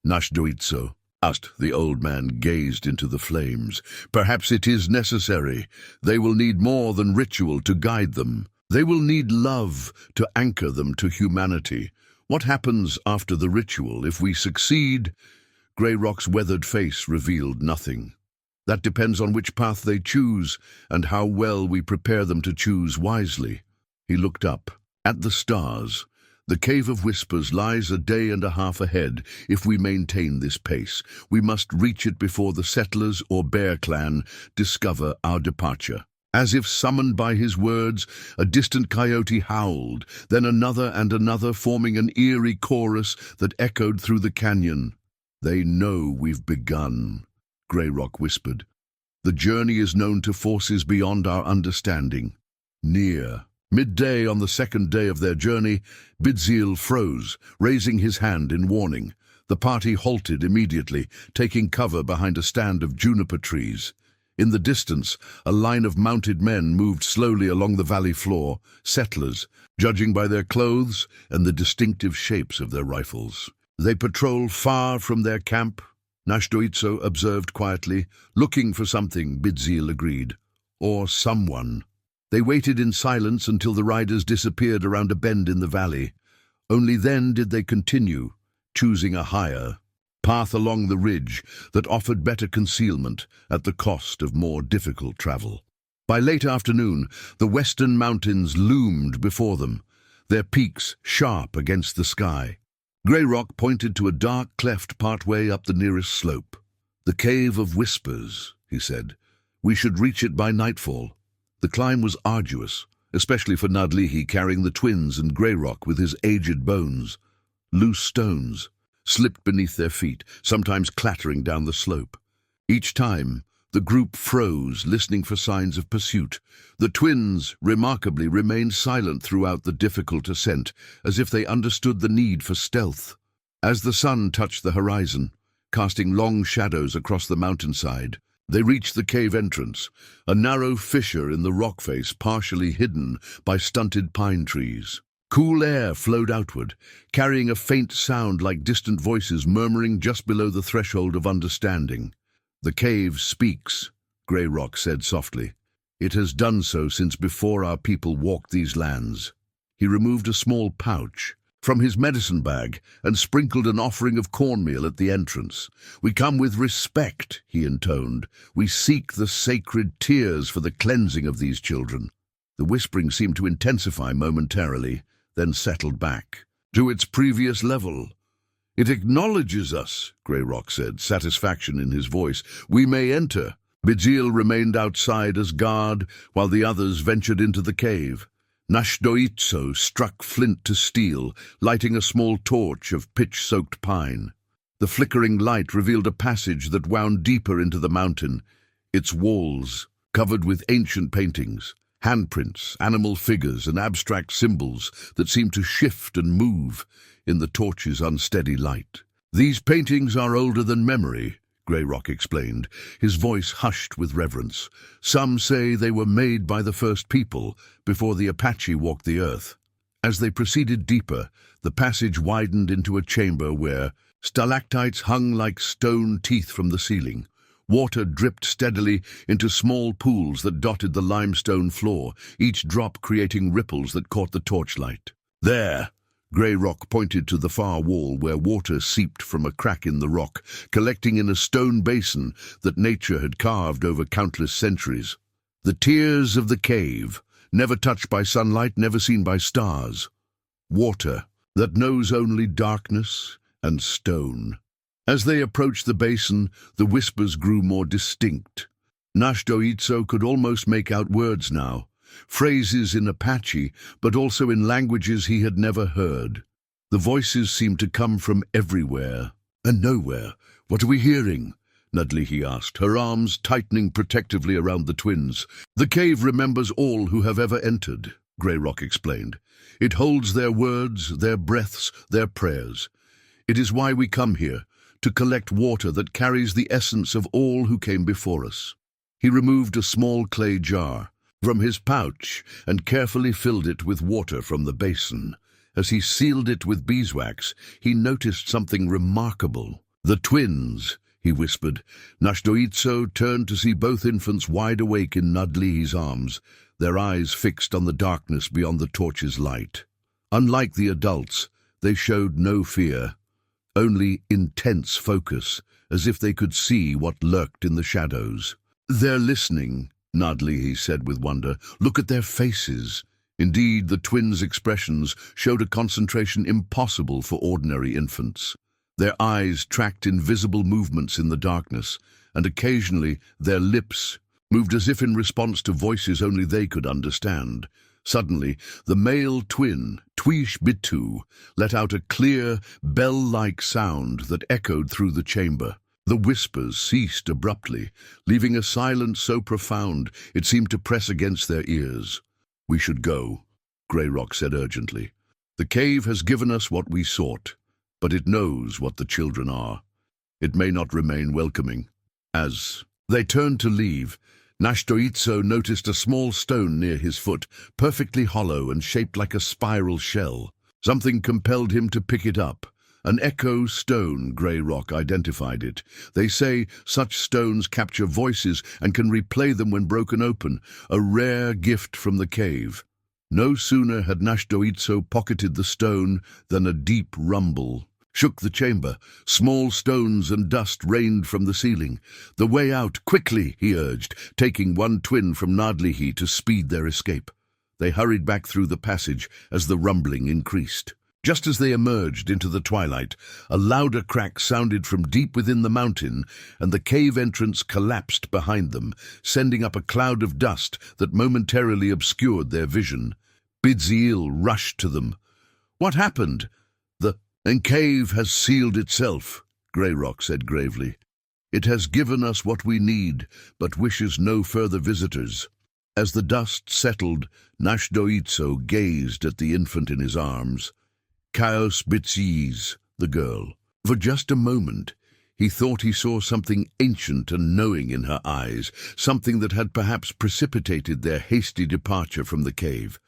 Náshdóítso asked. The old man gazed into the flames. "Perhaps it is necessary. They will need more than ritual to guide them. They will need love to anchor them to humanity. What happens after the ritual if we succeed?" Grey Rock's weathered face revealed nothing. "That depends on which path they choose and how well we prepare them to choose wisely." He looked up at the stars. "The Cave of Whispers lies a day and a half ahead. If we maintain this pace, we must reach it before the settlers or Bear Clan discover our departure." As if summoned by his words, a distant coyote howled, then another and another, forming an eerie chorus that echoed through the canyon. "They know we've begun," Grey Rock whispered. "The journey is known to forces beyond our understanding." Near midday on the second day of their journey, Birthmarks froze, raising his hand in warning. The party halted immediately, taking cover behind a stand of juniper trees. In the distance, a line of mounted men moved slowly along the valley floor, settlers, judging by their clothes and the distinctive shapes of their rifles. "They patrol far from their camp," Náshdóítso observed quietly. "Looking for something," Birthmarks agreed. "Or someone." They waited in silence until the riders disappeared around a bend in the valley. Only then did they continue, choosing a higher path along the ridge that offered better concealment at the cost of more difficult travel. By late afternoon, the western mountains loomed before them, their peaks sharp against the sky. Grey Rock pointed to a dark cleft partway up the nearest slope. "The Cave of Whispers," he said. "We should reach it by nightfall." The climb was arduous, especially for Nádlihi carrying the twins and Grey Rock with his aged bones. Loose stones slipped beneath their feet, sometimes clattering down the slope. Each time, the group froze, listening for signs of pursuit. The twins, remarkably, remained silent throughout the difficult ascent, as if they understood the need for stealth. As the sun touched the horizon, casting long shadows across the mountainside, they reached the cave entrance, a narrow fissure in the rock face partially hidden by stunted pine trees. Cool air flowed outward, carrying a faint sound like distant voices murmuring just below the threshold of understanding. "The cave speaks," Greyrock said softly. "It has done so since before our people walked these lands." He removed a small pouch from his medicine bag and sprinkled an offering of cornmeal at the entrance. "We come with respect," he intoned. "We seek the sacred tears for the cleansing of these children." The whispering seemed to intensify momentarily, then settled back to its previous level. "It acknowledges us," Greyrock said, satisfaction in his voice. "We may enter." Bidzil remained outside as guard, while the others ventured into the cave. Náshdóítso struck flint to steel, lighting a small torch of pitch-soaked pine. The flickering light revealed a passage that wound deeper into the mountain, its walls covered with ancient paintings, handprints, animal figures, and abstract symbols that seemed to shift and move in the torch's unsteady light. "These paintings are older than memory," Greyrock explained, his voice hushed with reverence. "Some say they were made by the first people, before the Apache walked the earth." As they proceeded deeper, the passage widened into a chamber where stalactites hung like stone teeth from the ceiling. Water dripped steadily into small pools that dotted the limestone floor, each drop creating ripples that caught the torchlight. "There!" Greyrock pointed to the far wall where water seeped from a crack in the rock, collecting in a stone basin that nature had carved over countless centuries. "The tears of the cave, never touched by sunlight, never seen by stars. Water that knows only darkness and stone." As they approached the basin, the whispers grew more distinct. Náshdóítso could almost make out words now, phrases in Apache, but also in languages he had never heard. The voices seemed to come from everywhere and nowhere. "What are we hearing?" Nudlihi asked, her arms tightening protectively around the twins. "The cave remembers all who have ever entered," Greyrock explained. "It holds their words, their breaths, their prayers. It is why we come here, to collect water that carries the essence of all who came before us." He removed a small clay jar from his pouch and carefully filled it with water from the basin. As he sealed it with beeswax, he noticed something remarkable. "The twins," he whispered. Náshdóítso turned to see both infants wide awake in Nudlihi's arms, their eyes fixed on the darkness beyond the torch's light. Unlike the adults, they showed no fear, only intense focus, as if they could see what lurked in the shadows. "They're listening," Nudlihi said with wonder. "Look at their faces." Indeed, the twins' expressions showed a concentration impossible for ordinary infants. Their eyes tracked invisible movements in the darkness, and occasionally their lips moved as if in response to voices only they could understand. Suddenly, the male twin, Twish Bitu, let out a clear, bell-like sound that echoed through the chamber. The whispers ceased abruptly, leaving a silence so profound it seemed to press against their ears. "We should go," Greyrock said urgently. "The cave has given us what we sought, but it knows what the children are. It may not remain welcoming." As they turned to leave, Náshdóítso noticed a small stone near his foot, perfectly hollow and shaped like a spiral shell. Something compelled him to pick it up. An echo stone, Greyrock identified it. "They say such stones capture voices and can replay them when broken open, a rare gift from the cave." No sooner had Náshdóítso pocketed the stone than a deep rumble shook the chamber. Small stones and dust rained from the ceiling. "The way out, quickly," he urged, taking one twin from Nudlihi to speed their escape. They hurried back through the passage as the rumbling increased. Just as they emerged into the twilight, a louder crack sounded from deep within the mountain, and the cave entrance collapsed behind them, sending up a cloud of dust that momentarily obscured their vision. Bidzil rushed to them. "What happened?" "The cave has sealed itself," Greyrock said gravely. It has given us what we need, but wishes no further visitors. As the dust settled, Náshdóítso gazed at the infant in his arms. Chaos Bitsis, the girl. For just a moment, he thought he saw something ancient and knowing in her eyes, something that had perhaps precipitated their hasty departure from the cave.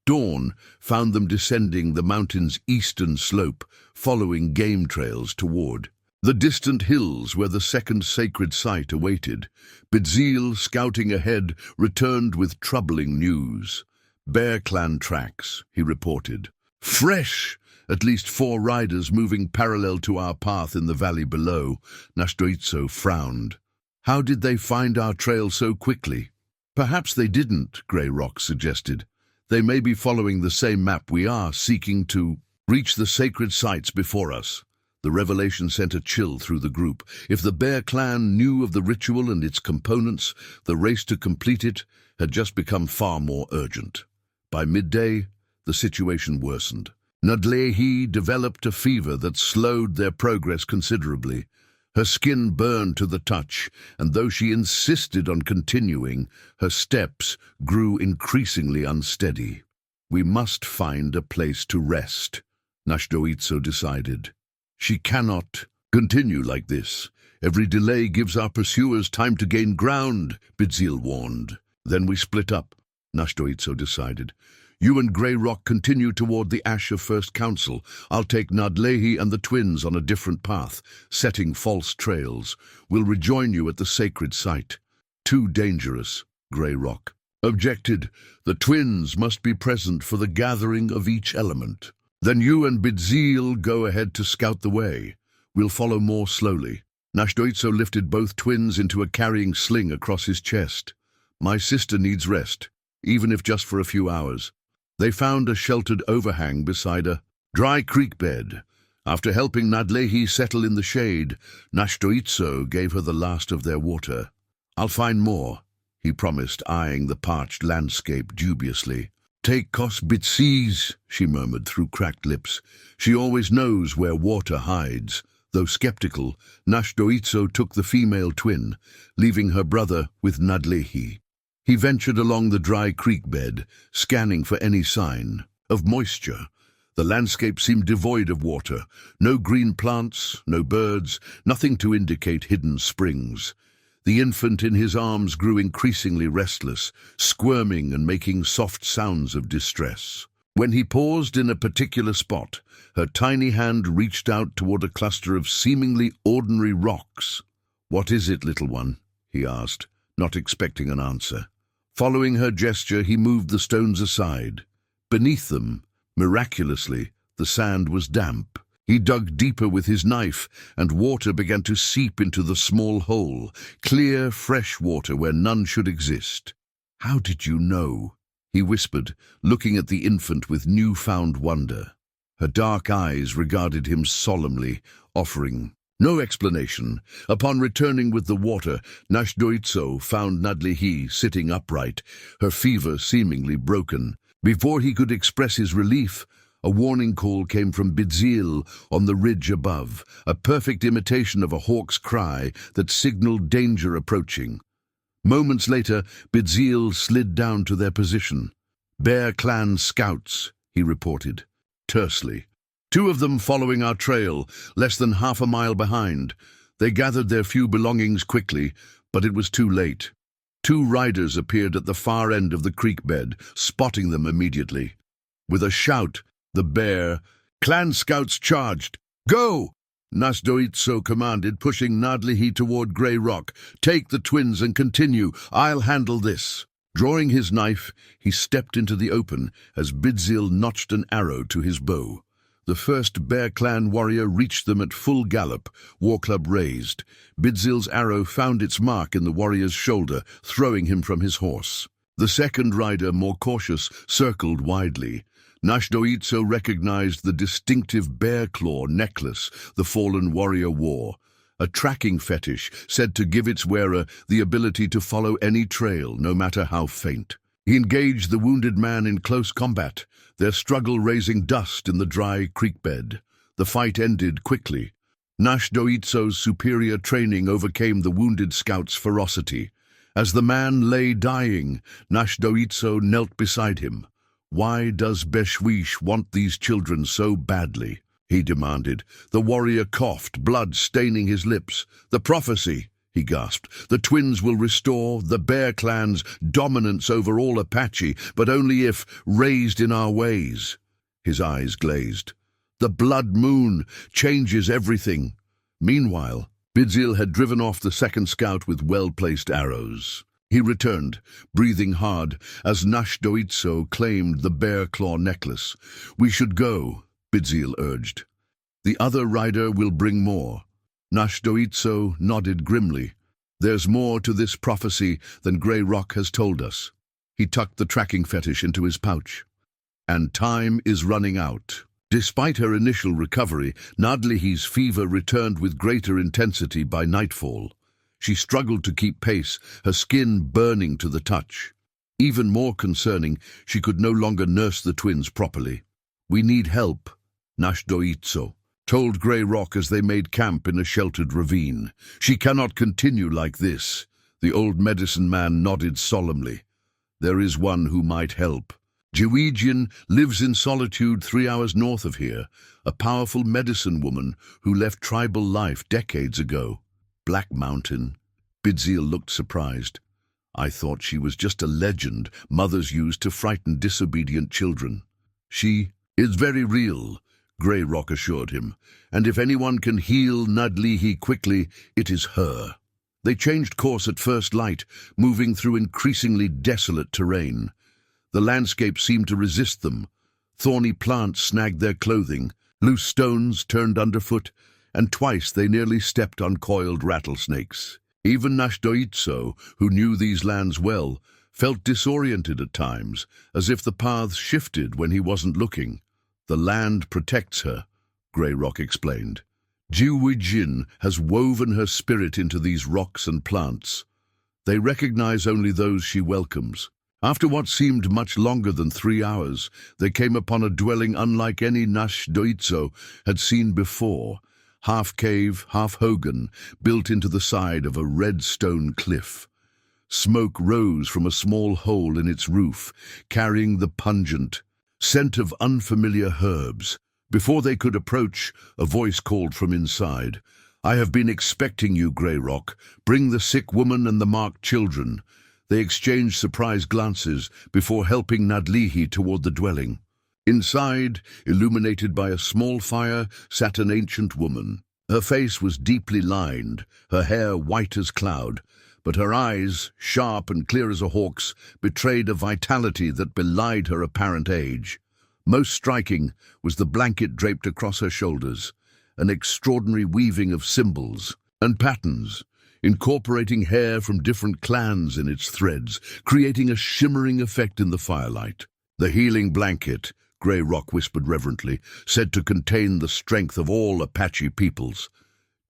Dawn found them descending the mountain's eastern slope, following game trails toward the distant hills where the second sacred site awaited. Bitzil, scouting ahead, returned with troubling news. Bear clan tracks, he reported. Fresh! At least 4 riders moving parallel to our path in the valley below. Náshdóítso frowned. How did they find our trail so quickly? Perhaps they didn't, Grey Rock suggested. They may be following the same map we are, seeking to reach the sacred sites before us. The revelation sent a chill through the group. If the Bear clan knew of the ritual and its components, the race to complete it had just become far more urgent. By midday, the situation worsened. Nádléhi developed a fever that slowed their progress considerably. Her skin burned to the touch, and though she insisted on continuing, her steps grew increasingly unsteady. We must find a place to rest, Náshdóítso decided. She cannot continue like this. Every delay gives our pursuers time to gain ground, Bitzil warned. Then we split up, Náshdóítso decided. You and Grey Rock continue toward the Ash of First Council. I'll take Nádléhi and the twins on a different path, setting false trails. We'll rejoin you at the sacred site. Too dangerous, Grey Rock objected. The twins must be present for the gathering of each element. Then you and Bitzil go ahead to scout the way. We'll follow more slowly. Náshdóítso lifted both twins into a carrying sling across his chest. My sister needs rest, even if just for a few hours. They found a sheltered overhang beside a dry creek bed. After helping Nádléhi settle in the shade, Náshdóítso gave her the last of their water. I'll find more, he promised, eyeing the parched landscape dubiously. Take Kos Bitsis, she murmured through cracked lips. She always knows where water hides. Though skeptical, Náshdóítso took the female twin, leaving her brother with Nádléhi. He ventured along the dry creek bed, scanning for any sign of moisture. The landscape seemed devoid of water. No green plants, no birds, nothing to indicate hidden springs. The infant in his arms grew increasingly restless, squirming and making soft sounds of distress. When he paused in a particular spot, her tiny hand reached out toward a cluster of seemingly ordinary rocks. "What is it, little one?" he asked, not expecting an answer. Following her gesture, he moved the stones aside. Beneath them, miraculously, the sand was damp. He dug deeper with his knife, and water began to seep into the small hole, clear, fresh water where none should exist. "How did you know?" he whispered, looking at the infant with newfound wonder. Her dark eyes regarded him solemnly, offering no explanation. Upon returning with the water, Náshdóítso found Nádléhi sitting upright, her fever seemingly broken. Before he could express his relief, a warning call came from Bitzil on the ridge above, a perfect imitation of a hawk's cry that signaled danger approaching. Moments later, Bitzil slid down to their position. "Bear clan scouts," he reported, tersely. "2 of them following our trail, less than half a mile behind. They gathered their few belongings quickly, but it was too late. 2 riders appeared at the far end of the creek bed, spotting them immediately. With a shout, the bear clan scouts charged. "Go!" Náshdóítso commanded, pushing Nádléhi toward Grey Rock. "Take the twins and continue. I'll handle this." Drawing his knife, he stepped into the open as Bitzil notched an arrow to his bow. The first Bear Clan warrior reached them at full gallop, war club raised. Bitzil's arrow found its mark in the warrior's shoulder, throwing him from his horse. The second rider, more cautious, circled widely. Náshdóítso recognized the distinctive bear claw necklace the fallen warrior wore, a tracking fetish said to give its wearer the ability to follow any trail, no matter how faint. He engaged the wounded man in close combat, their struggle raising dust in the dry creek bed. The fight ended quickly. Náshdóítso's superior training overcame the wounded scout's ferocity. As the man lay dying, Náshdóítso knelt beside him. "Why does Beshwish want these children so badly?" he demanded. The warrior coughed, blood staining his lips. "The prophecy," he gasped. "The twins will restore the Bear clan's dominance over all Apache, but only if raised in our ways." His eyes glazed. "The blood moon changes everything." Meanwhile, Bidzil had driven off the second scout with well-placed arrows. He returned, breathing hard, as Náshdóítso claimed the bear claw necklace. "We should go," Bidzil urged. "The other rider will bring more." Náshdóítso nodded grimly. "There's more to this prophecy than Grey Rock has told us." He tucked the tracking fetish into his pouch. "And time is running out." Despite her initial recovery, Nádlihi's fever returned with greater intensity by nightfall. She struggled to keep pace, her skin burning to the touch. Even more concerning, she could no longer nurse the twins properly. "We need help," Náshdóítso told Grey Rock as they made camp in a sheltered ravine. "She cannot continue like this." The old medicine man nodded solemnly. "There is one who might help. Jiwijin lives in solitude 3 hours north of here, a powerful medicine woman who left tribal life decades ago." "Black Mountain?" Bidzil looked surprised. "I thought she was just a legend mothers used to frighten disobedient children." "She is very real," Grey Rock assured him, "and if anyone can heal Nádlihi quickly, it is her." They changed course at first light, moving through increasingly desolate terrain. The landscape seemed to resist them. Thorny plants snagged their clothing, loose stones turned underfoot, and twice they nearly stepped on coiled rattlesnakes. Even Náshdóítso, who knew these lands well, felt disoriented at times, as if the paths shifted when he wasn't looking. "The land protects her," Grey Rock explained. "Jiwijin has woven her spirit into these rocks and plants. They recognize only those she welcomes." After what seemed much longer than 3 hours, they came upon a dwelling unlike any Náshdóítso had seen before, half cave, half hogan, built into the side of a red stone cliff. Smoke rose from a small hole in its roof, carrying the pungent scent of unfamiliar herbs. Before they could approach, a voice called from inside. "I have been expecting you, Grey Rock. Bring the sick woman and the marked children." They exchanged surprised glances before helping Nádlihi toward the dwelling. Inside, illuminated by a small fire, sat an ancient woman. Her face was deeply lined, her hair white as cloud, but her eyes, sharp and clear as a hawk's, betrayed a vitality that belied her apparent age. Most striking was the blanket draped across her shoulders, an extraordinary weaving of symbols and patterns, incorporating hair from different clans in its threads, creating a shimmering effect in the firelight. "The healing blanket," Grey Rock whispered reverently, "said to contain the strength of all Apache peoples."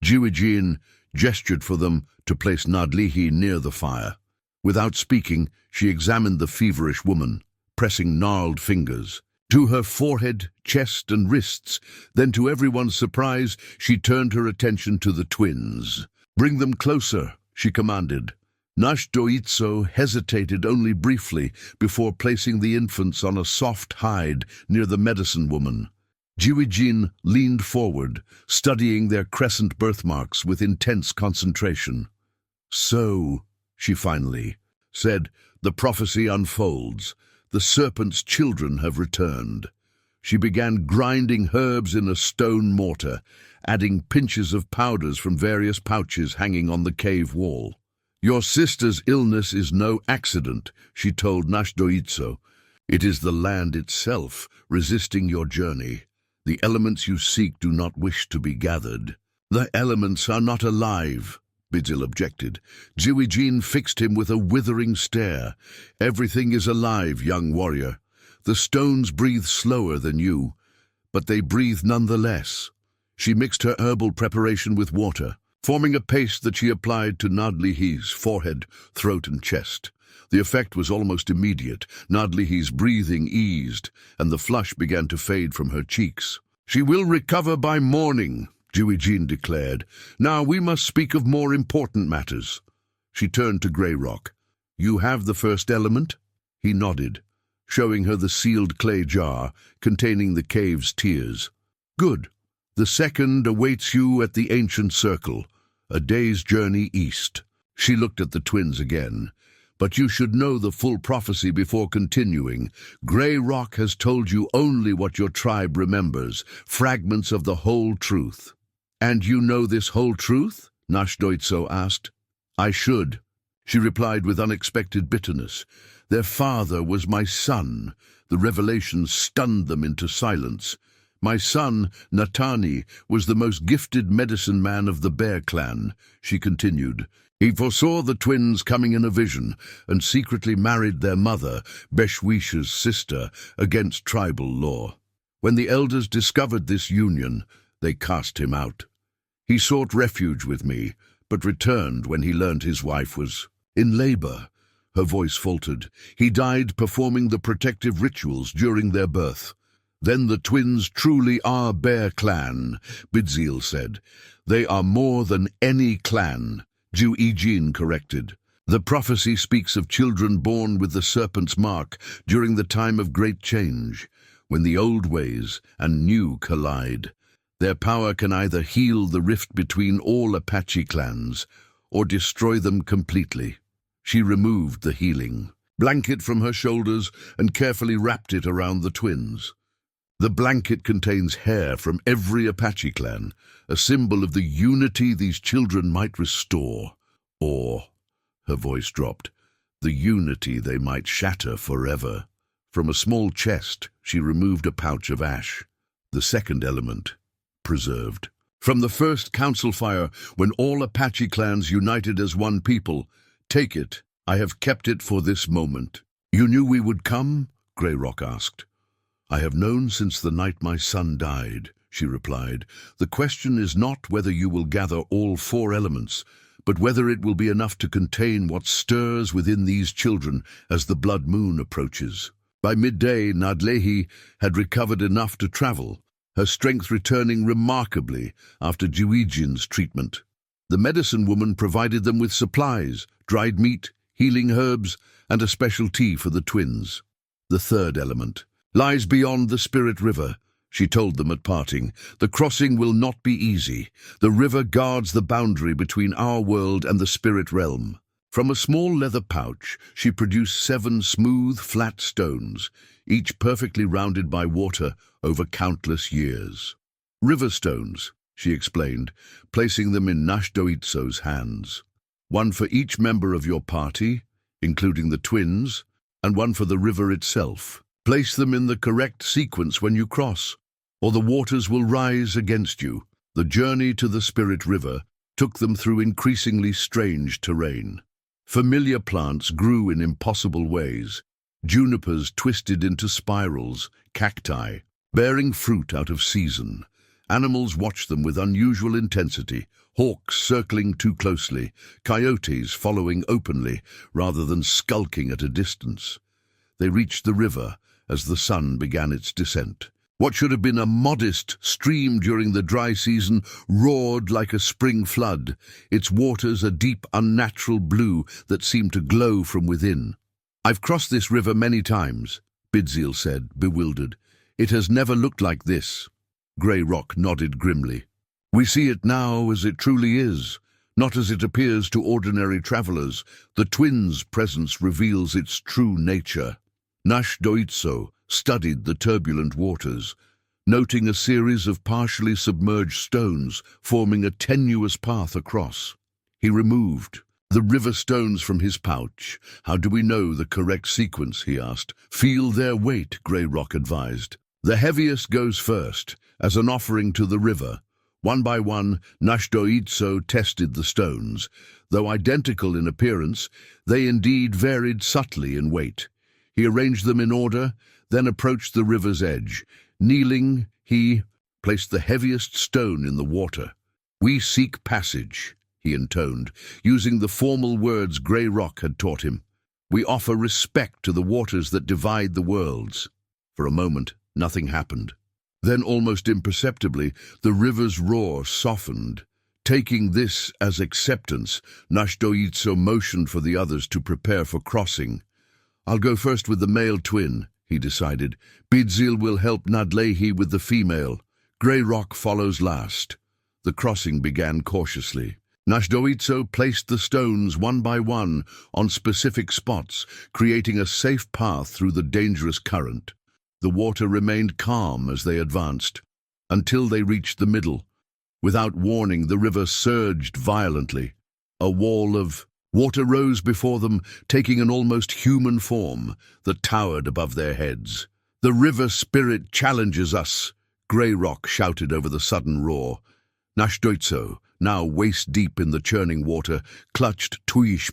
Jiwijin gestured for them to place Nádlihi near the fire. Without speaking, she examined the feverish woman, pressing gnarled fingers to her forehead, chest, and wrists. Then, to everyone's surprise, she turned her attention to the twins. "Bring them closer," she commanded. Náshdóítso hesitated only briefly before placing the infants on a soft hide near the medicine woman. Jiwijin leaned forward, studying their crescent birthmarks with intense concentration. "So," she finally said, "the prophecy unfolds. The serpent's children have returned." She began grinding herbs in a stone mortar, adding pinches of powders from various pouches hanging on the cave wall. "Your sister's illness is no accident," she told Náshdóítso. "It is the land itself resisting your journey. The elements you seek do not wish to be gathered." "The elements are not alive," Bidzil objected. Jiwijin fixed him with a withering stare. "Everything is alive, young warrior. The stones breathe slower than you, but they breathe nonetheless." She mixed her herbal preparation with water, forming a paste that she applied to Nádlihi's forehead, throat, and chest. The effect was almost immediate. Nádlihi's breathing eased, and the flush began to fade from her cheeks. "She will recover by morning," Jean declared. "Now we must speak of more important matters." She turned to Grey Rock. "You have the first element?" He nodded, showing her the sealed clay jar containing the cave's tears. "Good. The second awaits you at the ancient circle, a day's journey east." She looked at the twins again. "But you should know the full prophecy before continuing. Grey Rock has told you only what your tribe remembers, fragments of the whole truth." "And you know this whole truth?" Náshdóítso asked. "I should," she replied with unexpected bitterness. "Their father was my son." The revelation stunned them into silence. "My son, Natani, was the most gifted medicine man of the Bear clan," she continued. "He foresaw the twins coming in a vision and secretly married their mother, Beshwish's sister, against tribal law. When the elders discovered this union, they cast him out. He sought refuge with me, but returned when he learned his wife was in labor." Her voice faltered. "He died performing the protective rituals during their birth." "Then the twins truly are Bear clan," Bidzil said. "They are more than any clan," Jean corrected. "The prophecy speaks of children born with the serpent's mark during the time of great change, when the old ways and new collide. Their power can either heal the rift between all Apache clans or destroy them completely." She removed the healing blanket from her shoulders and carefully wrapped it around the twins. The blanket contains hair from every Apache clan, a symbol of the unity these children might restore. Or, her voice dropped, the unity they might shatter forever. From a small chest, she removed a pouch of ash, the second element, preserved. "From the first council fire, when all Apache clans united as one people, take it. I have kept it for this moment." "You knew we would come?" Grey Rock asked. "I have known since the night my son died," she replied. "The question is not whether you will gather all 4 elements, but whether it will be enough to contain what stirs within these children as the blood moon approaches." By midday, Nadlehi had recovered enough to travel, her strength returning remarkably after Jean's treatment. The medicine woman provided them with supplies, dried meat, healing herbs, and a special tea for the twins. "The third element lies beyond the Spirit River," she told them at parting. "The crossing will not be easy. The river guards the boundary between our world and the spirit realm." From a small leather pouch, she produced 7 smooth, flat stones, each perfectly rounded by water over countless years. "River stones," she explained, placing them in Náshdóítso's hands. "One for each member of your party, including the twins, and one for the river itself. Place them in the correct sequence when you cross, or the waters will rise against you." The journey to the Spirit River took them through increasingly strange terrain. Familiar plants grew in impossible ways, junipers twisted into spirals, cacti, bearing fruit out of season. Animals watched them with unusual intensity, hawks circling too closely, coyotes following openly rather than skulking at a distance. They reached the river as the sun began its descent. What should have been a modest stream during the dry season roared like a spring flood, its waters a deep, unnatural blue that seemed to glow from within. "I've crossed this river many times," Bidzil said, bewildered. "It has never looked like this." Grey Rock nodded grimly. "We see it now as it truly is, not as it appears to ordinary travelers. The twins' presence reveals its true nature." Náshdóítso studied the turbulent waters, noting a series of partially submerged stones forming a tenuous path across. He removed the river stones from his pouch. "How do we know the correct sequence?" he asked. "Feel their weight," Grey Rock advised. "The heaviest goes first, as an offering to the river." One by one, Náshdóítso tested the stones. Though identical in appearance, they indeed varied subtly in weight. He arranged them in order, then approached the river's edge. Kneeling, he placed the heaviest stone in the water. "We seek passage," he intoned, using the formal words Grey Rock had taught him. "We offer respect to the waters that divide the worlds." For a moment, nothing happened. Then, almost imperceptibly, the river's roar softened. Taking this as acceptance, Náshdóítso motioned for the others to prepare for crossing. "I'll go first with the male twin," he decided. "Birthzil will help Nádléhi with the female. Grey Rock follows last." The crossing began cautiously. Náshdóítso placed the stones one by one on specific spots, creating a safe path through the dangerous current. The water remained calm as they advanced, until they reached the middle. Without warning, the river surged violently. A wall of water rose before them, taking an almost human form that towered above their heads. "The river spirit challenges us," Grey Rock shouted over the sudden roar. Náshdóítso, now waist-deep in the churning water, clutched cries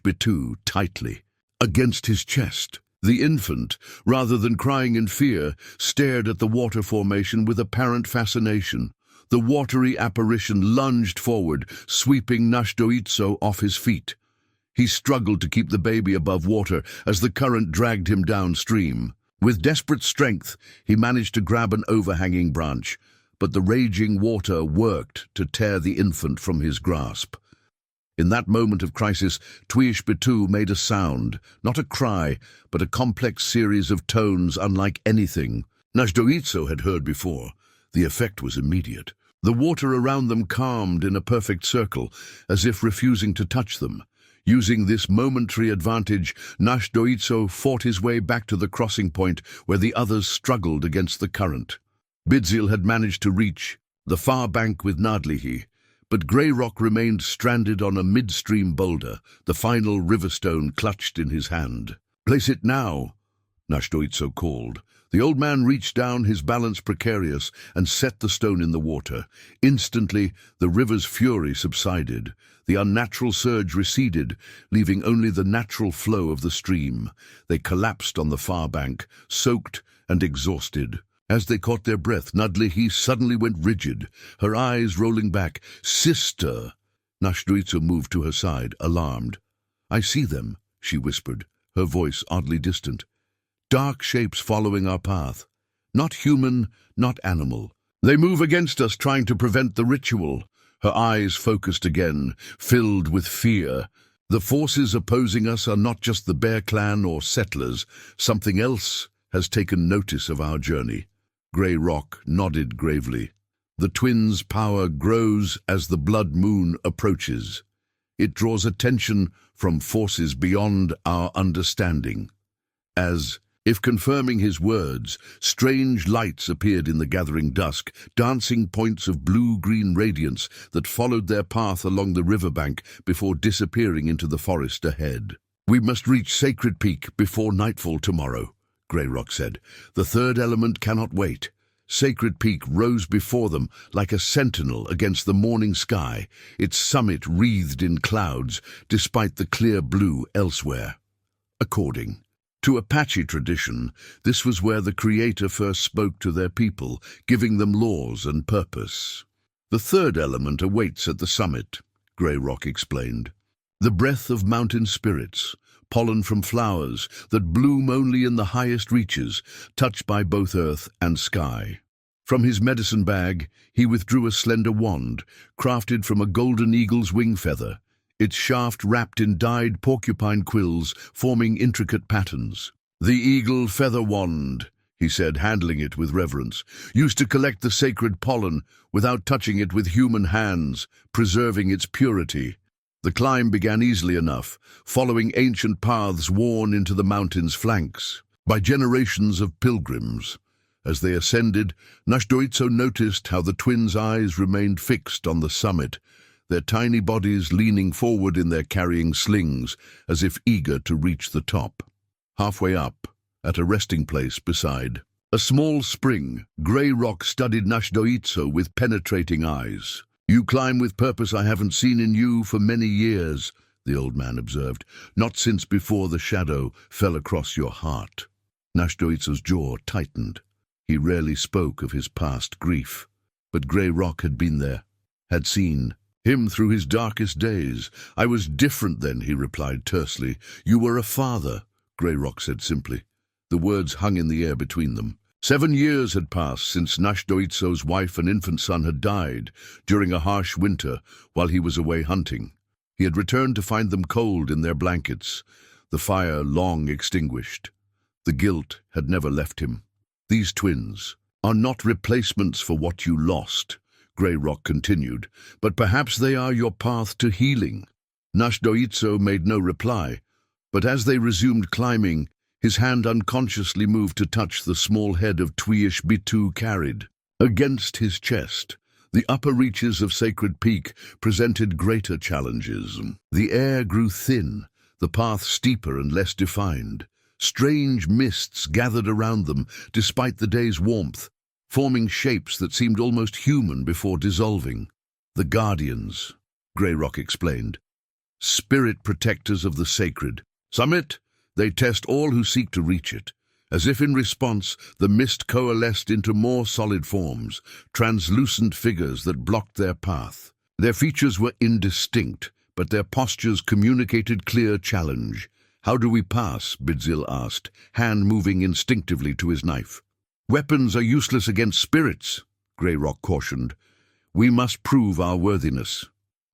tightly against his chest. The infant, rather than crying in fear, stared at the water formation with apparent fascination. The watery apparition lunged forward, sweeping Náshdóítso off his feet. He struggled to keep the baby above water as the current dragged him downstream. With desperate strength, he managed to grab an overhanging branch, but the raging water worked to tear the infant from his grasp. In that moment of crisis, cries made a sound, not a cry, but a complex series of tones unlike anything Náshdóítso had heard before. The effect was immediate. The water around them calmed in a perfect circle, as if refusing to touch them. Using this momentary advantage, Náshdóítso fought his way back to the crossing point where the others struggled against the current. Birthzil had managed to reach the far bank with Nádléhi, but Grey Rock remained stranded on a midstream boulder, the final riverstone clutched in his hand. "Place it now," Náshdóítso called. The old man reached down, his balance precarious, and set the stone in the water. Instantly, the river's fury subsided. The unnatural surge receded, leaving only the natural flow of the stream. They collapsed on the far bank, soaked and exhausted. As they caught their breath, Nádléhi suddenly went rigid, her eyes rolling back. "Sister!" Náshdóítso moved to her side, alarmed. "I see them," she whispered, her voice oddly distant. "Dark shapes following our path. Not human, not animal. They move against us, trying to prevent the ritual." Her eyes focused again, filled with fear. "The forces opposing us are not just the Bear Clan or settlers. Something else has taken notice of our journey." Grey Rock nodded gravely. "The twins' power grows as the blood moon approaches. It draws attention from forces beyond our understanding." As if confirming his words, strange lights appeared in the gathering dusk, dancing points of blue-green radiance that followed their path along the riverbank before disappearing into the forest ahead. "We must reach Sacred Peak before nightfall tomorrow," Grey Rock said. "The third element cannot wait." Sacred Peak rose before them like a sentinel against the morning sky, its summit wreathed in clouds despite the clear blue elsewhere. According to Apache tradition, this was where the Creator first spoke to their people, giving them laws and purpose. "The third element awaits at the summit," Grey Rock explained. "The breath of mountain spirits, pollen from flowers that bloom only in the highest reaches, touched by both earth and sky." From his medicine bag, he withdrew a slender wand, crafted from a golden eagle's wing feather, its shaft wrapped in dyed porcupine quills, forming intricate patterns. "The eagle feather wand," he said, handling it with reverence, "used to collect the sacred pollen without touching it with human hands, preserving its purity." The climb began easily enough, following ancient paths worn into the mountain's flanks by generations of pilgrims. As they ascended, Náshdóítso noticed how the twins' eyes remained fixed on the summit, their tiny bodies leaning forward in their carrying slings, as if eager to reach the top. Halfway up, at a resting place beside a small spring, Grey Rock studied Náshdóítso with penetrating eyes. "You climb with purpose I haven't seen in you for many years," the old man observed, "not since before the shadow fell across your heart." Náshdóítso's jaw tightened. He rarely spoke of his past grief, but Grey Rock had been there, had seen him through his darkest days. "I was different then," he replied tersely. "You were a father," Grey Rock said simply. The words hung in the air between them. 7 years had passed since Náshdóítso's wife and infant son had died during a harsh winter while he was away hunting. He had returned to find them cold in their blankets, the fire long extinguished. The guilt had never left him. "These twins are not replacements for what you lost," Grey Rock continued, "but perhaps they are your path to healing." Náshdóítso made no reply, but as they resumed climbing, his hand unconsciously moved to touch the small head of Twiish Bitu carried. Against his chest, the upper reaches of Sacred Peak presented greater challenges. The air grew thin, the path steeper and less defined. Strange mists gathered around them despite the day's warmth, forming shapes that seemed almost human before dissolving. "The Guardians," Grey Rock explained. "Spirit protectors of the sacred. Summit, they test all who seek to reach it." As if in response, the mist coalesced into more solid forms, translucent figures that blocked their path. Their features were indistinct, but their postures communicated clear challenge. "How do we pass?" Bidzil asked, hand moving instinctively to his knife. "Weapons are useless against spirits," Grey Rock cautioned. "We must prove our worthiness."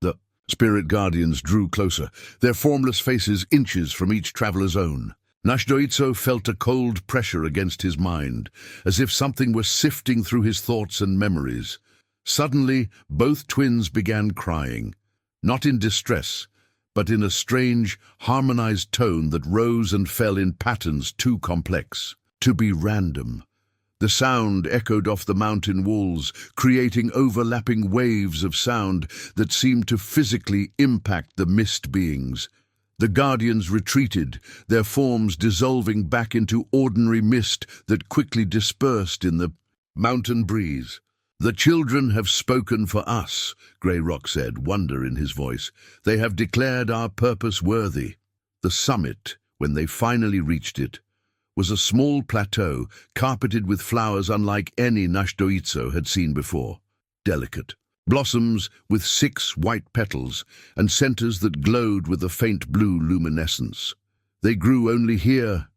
The spirit guardians drew closer, their formless faces inches from each traveler's own. Náshdóítso felt a cold pressure against his mind, as if something were sifting through his thoughts and memories. Suddenly, both twins began crying, not in distress, but in a strange, harmonized tone that rose and fell in patterns too complex to be random. The sound echoed off the mountain walls, creating overlapping waves of sound that seemed to physically impact the mist beings. The guardians retreated, their forms dissolving back into ordinary mist that quickly dispersed in the mountain breeze. "The children have spoken for us," Grey Rock said, wonder in his voice. "They have declared our purpose worthy." The summit, when they finally reached it, was a small plateau carpeted with flowers unlike any Náshdóítso had seen before. Delicate blossoms with 6 white petals and centers that glowed with a faint blue luminescence. They grew only here,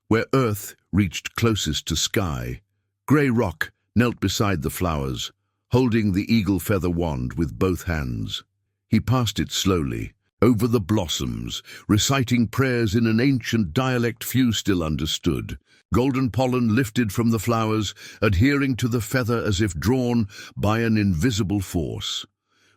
where earth reached closest to sky. Grey Rock knelt beside the flowers, holding the eagle feather wand with both hands. He passed it slowly, over the blossoms, reciting prayers in an ancient dialect few still understood. Golden pollen lifted from the flowers, adhering to the feather as if drawn by an invisible force.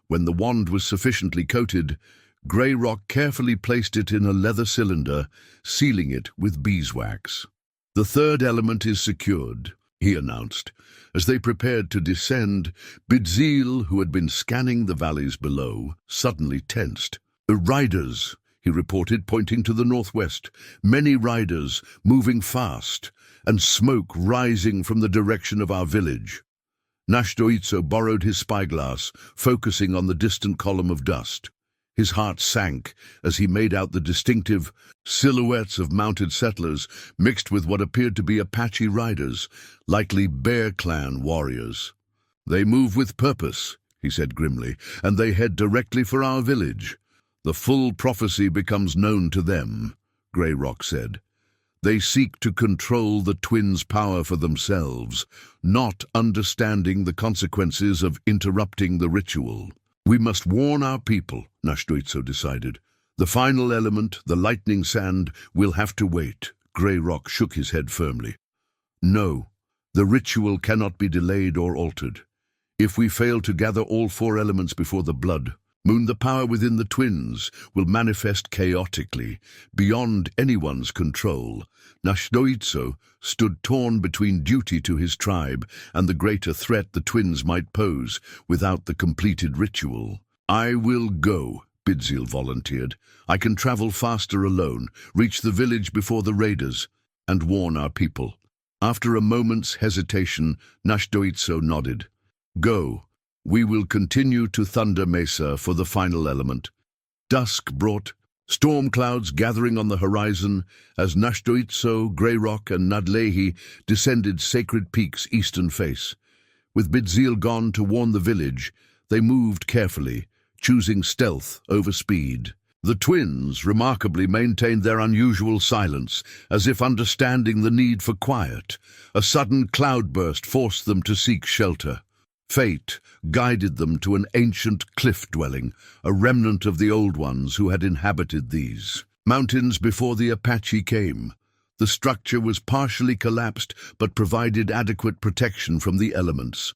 When the wand was sufficiently coated, Grey Rock carefully placed it in a leather cylinder, sealing it with beeswax. "The third element is secured," he announced. As they prepared to descend, Bidzil, who had been scanning the valleys below, suddenly tensed. "The riders," he reported, pointing to the northwest. "Many riders, moving fast, and smoke rising from the direction of our village." Náshdóítso borrowed his spyglass, focusing on the distant column of dust. His heart sank as he made out the distinctive silhouettes of mounted settlers mixed with what appeared to be Apache riders, likely Bear Clan warriors. "They move with purpose," he said grimly, "and they head directly for our village. The full prophecy becomes known to them," Grey Rock said. "They seek to control the twins' power for themselves, not understanding the consequences of interrupting the ritual." "We must warn our people," Náshdóítso decided. "The final element, the lightning sand, will have to wait." Grey Rock shook his head firmly. "No, the ritual cannot be delayed or altered. If we fail to gather all 4 elements before the blood moon, the power within the twins will manifest chaotically, beyond anyone's control." Náshdóítso stood torn between duty to his tribe and the greater threat the twins might pose without the completed ritual. "I will go," Bidzil volunteered. "I can travel faster alone, reach the village before the raiders, and warn our people." After a moment's hesitation, Náshdóítso nodded. "Go. We will continue to Thunder Mesa for the final element." Dusk brought storm clouds gathering on the horizon as Náshdóítso, Grey Rock, and Nádléhi descended Sacred Peak's eastern face. With Bidzil gone to warn the village, they moved carefully, choosing stealth over speed. The twins remarkably maintained their unusual silence, as if understanding the need for quiet. A sudden cloudburst forced them to seek shelter. Fate guided them to an ancient cliff dwelling, a remnant of the old ones who had inhabited these mountains before the Apache came. The structure was partially collapsed, but provided adequate protection from the elements.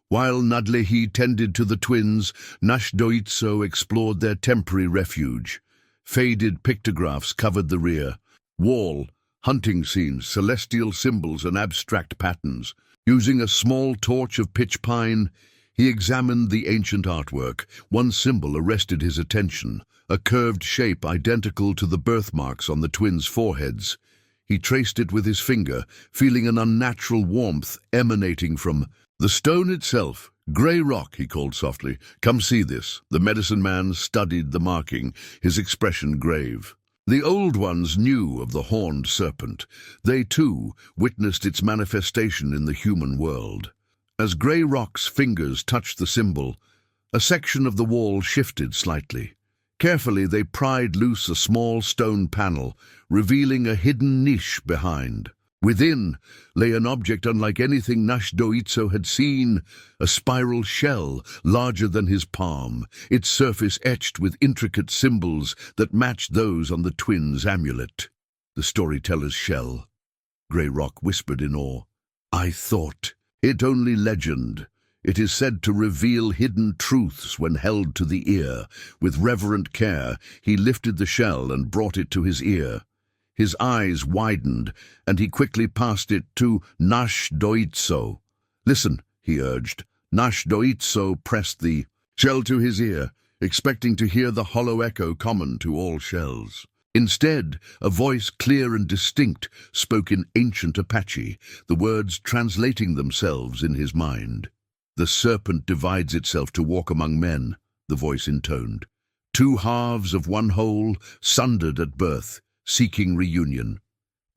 While Nádléhi tended to the twins, Náshdóítso explored their temporary refuge. Faded pictographs covered the rear wall, hunting scenes, celestial symbols, and abstract patterns. Using a small torch of pitch pine, he examined the ancient artwork. One symbol arrested his attention, a curved shape identical to the birthmarks on the twins' foreheads. He traced it with his finger, feeling an unnatural warmth emanating from the stone itself. "Grey rock," he called softly. "Come see this." The medicine man studied the marking, his expression grave. The old ones knew of the Horned Serpent. They, too, witnessed its manifestation in the human world. As Grey Rock's fingers touched the symbol, a section of the wall shifted slightly. Carefully, they pried loose a small stone panel, revealing a hidden niche behind. Within lay an object unlike anything Náshdóítso had seen, a spiral shell larger than his palm, its surface etched with intricate symbols that matched those on the twins' amulet. "The storyteller's shell," Grey Rock whispered in awe. "I thought it only legend. It is said to reveal hidden truths when held to the ear." With reverent care, he lifted the shell and brought it to his ear. His eyes widened, and he quickly passed it to Náshdóítso. "Listen," he urged. Náshdóítso pressed the shell to his ear, expecting to hear the hollow echo common to all shells. Instead, a voice clear and distinct spoke in ancient Apache, the words translating themselves in his mind. "The serpent divides itself to walk among men," the voice intoned. "Two halves of one whole, sundered at birth, seeking reunion.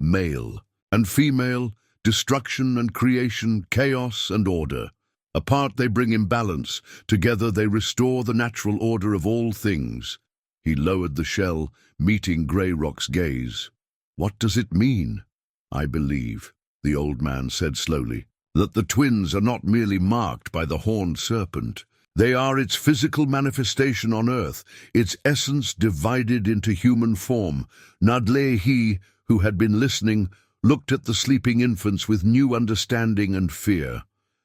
Male and female, destruction and creation, chaos and order. Apart they bring imbalance, together they restore the natural order of all things." He lowered the shell, meeting Grey Rock's gaze. "What does it mean?" "I believe," the old man said slowly, "that the twins are not merely marked by the Horned Serpent. They are its physical manifestation on earth, its essence divided into human form." Nádléhi, who had been listening, looked at the sleeping infants with new understanding and fear.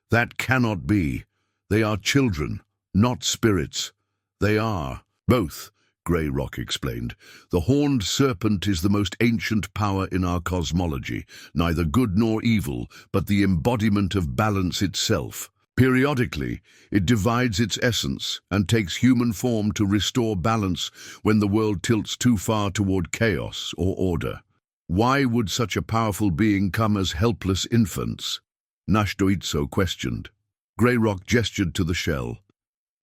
"That cannot be. They are children, not spirits." "They are both," Grey Rock explained. "The Horned Serpent is the most ancient power in our cosmology, neither good nor evil, but the embodiment of balance itself. Periodically, it divides its essence and takes human form to restore balance when the world tilts too far toward chaos or order. Why would such a powerful being come as helpless infants?" Náshdóítso questioned. Grey Rock gestured to the shell.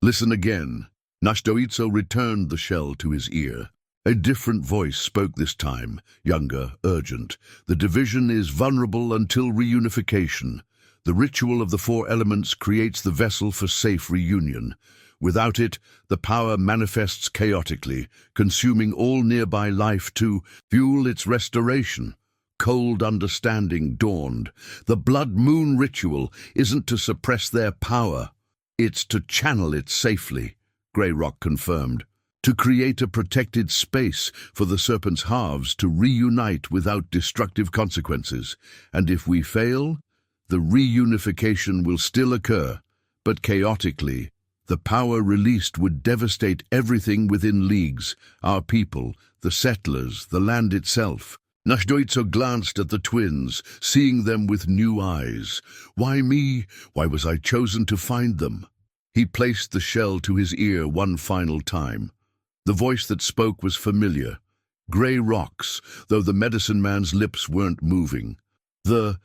"Listen again." Náshdóítso returned the shell to his ear. A different voice spoke this time, younger, urgent. "The division is vulnerable until reunification. The ritual of the four elements creates the vessel for safe reunion. Without it, the power manifests chaotically, consuming all nearby life to fuel its restoration." Cold understanding dawned. The blood moon ritual isn't to suppress their power. It's to channel it safely, Grey Rock confirmed. To create a protected space for the serpent's halves to reunite without destructive consequences. And if we fail, the reunification will still occur, but chaotically. The power released would devastate everything within leagues, our people, the settlers, the land itself. Náshdóítso glanced at the twins, seeing them with new eyes. Why me? Why was I chosen to find them? He placed the shell to his ear one final time. The voice that spoke was familiar. Grey Rock's, though the medicine man's lips weren't moving. "The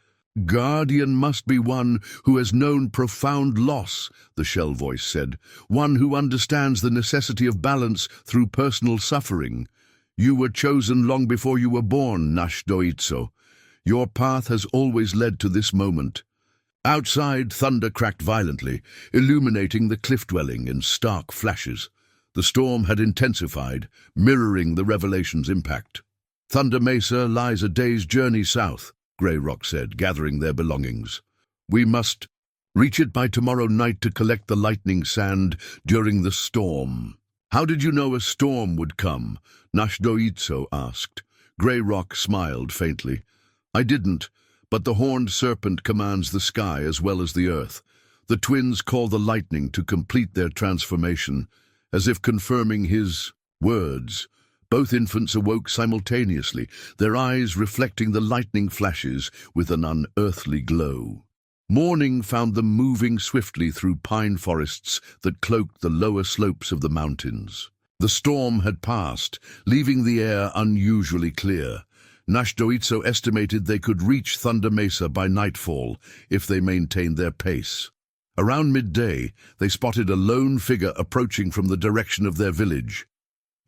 guardian must be one who has known profound loss," the shell voice said. "One who understands the necessity of balance through personal suffering. You were chosen long before you were born, Náshdóítso. Your path has always led to this moment." Outside, thunder cracked violently, illuminating the cliff dwelling in stark flashes. The storm had intensified, mirroring the revelation's impact. Thunder Mesa lies a day's journey south, Grey Rock said, gathering their belongings. We must reach it by tomorrow night to collect the lightning sand during the storm. How did you know a storm would come? Náshdóítso asked. Grey Rock smiled faintly. I didn't, but the Horned Serpent commands the sky as well as the earth. The twins call the lightning to complete their transformation, as if confirming his words. Both infants awoke simultaneously, their eyes reflecting the lightning flashes with an unearthly glow. Morning found them moving swiftly through pine forests that cloaked the lower slopes of the mountains. The storm had passed, leaving the air unusually clear. Náshdóítso estimated they could reach Thunder Mesa by nightfall if they maintained their pace. Around midday, they spotted a lone figure approaching from the direction of their village.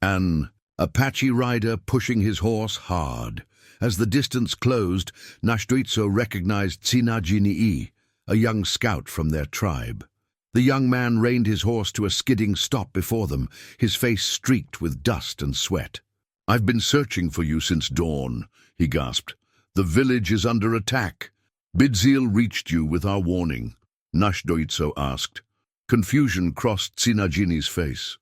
An Apache rider pushing his horse hard. As the distance closed, Náshdóítso recognized Tsinajini, a young scout from their tribe. The young man reined his horse to a skidding stop before them, his face streaked with dust and sweat. I've been searching for you since dawn, he gasped. The village is under attack. Bidzil reached you with our warning, Náshdóítso asked. Confusion crossed Tsinajini's face.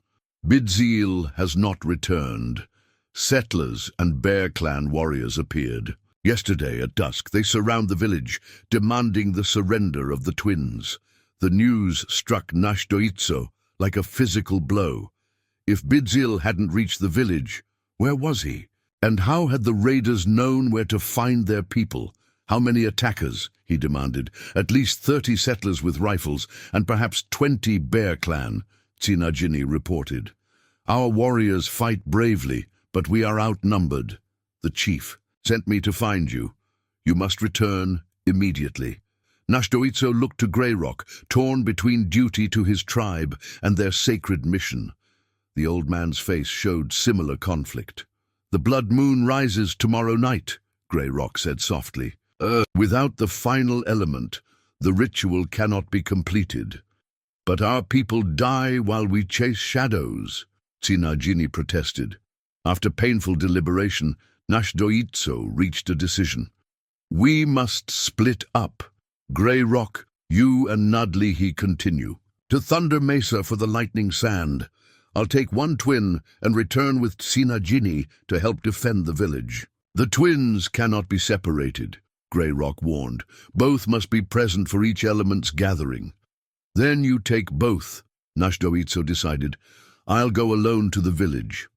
Bidzil has not returned. Settlers and Bear Clan warriors appeared. Yesterday at dusk they surround the village, demanding the surrender of the twins. The news struck Náshdóítso like a physical blow. If Bidzil hadn't reached the village, where was he? And how had the raiders known where to find their people? How many attackers? He demanded. At least 30 settlers with rifles, and perhaps 20 Bear Clan, Tsinajini reported. Our warriors fight bravely, but we are outnumbered. The chief sent me to find you. You must return immediately. Náshdóítso looked to Grey Rock, torn between duty to his tribe and their sacred mission. The old man's face showed similar conflict. The blood moon rises tomorrow night, Grey Rock said softly. Without the final element, the ritual cannot be completed. But our people die while we chase shadows, Tsinajini protested. After painful deliberation, Náshdóítso reached a decision. We must split up. Grey Rock, you and Nudley, he continue. To Thunder Mesa for the lightning sand. I'll take one twin and return with Tsinajini to help defend the village. The twins cannot be separated, Grey Rock warned. Both must be present for each element's gathering. Then you take both, Náshdóítso decided. I'll go alone to the village.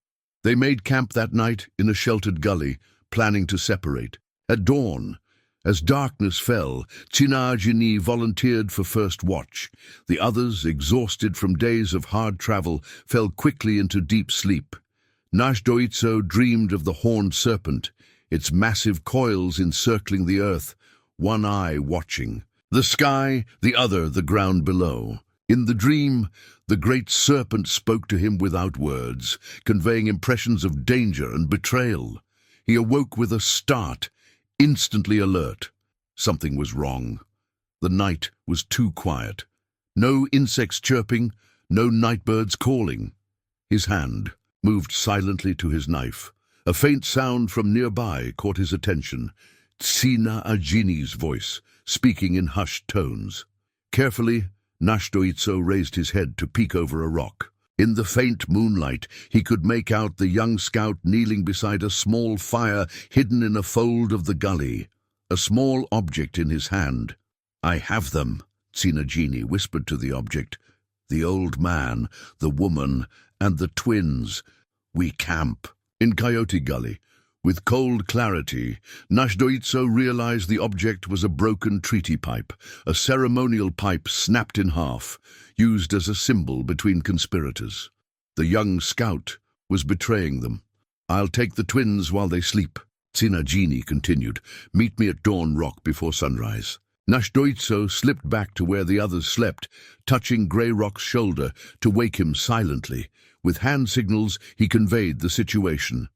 They made camp that night in a sheltered gully, planning to separate. At dawn, as darkness fell, Tsinajini volunteered for first watch. The others, exhausted from days of hard travel, fell quickly into deep sleep. Náshdóítso dreamed of the Horned Serpent, its massive coils encircling the earth, one eye watching. The sky, the other the ground below. In the dream, the great serpent spoke to him without words, conveying impressions of danger and betrayal. He awoke with a start, instantly alert. Something was wrong. The night was too quiet. No insects chirping, no nightbirds calling. His hand moved silently to his knife. A faint sound from nearby caught his attention. Tsinajini's voice, speaking in hushed tones. Carefully, Náshdóítso raised his head to peek over a rock. In the faint moonlight, he could make out the young scout kneeling beside a small fire hidden in a fold of the gully, a small object in his hand. I have them, Tsinajini whispered to the object. The old man, the woman, and the twins. We camp. In Coyote Gully, with cold clarity, Náshdóítso realized the object was a broken treaty pipe, a ceremonial pipe snapped in half, used as a symbol between conspirators. The young scout was betraying them. I'll take the twins while they sleep, Tsinajini continued. Meet me at Dawn Rock before sunrise. Náshdóítso slipped back to where the others slept, touching Grey Rock's shoulder to wake him silently. With hand signals, he conveyed the situation.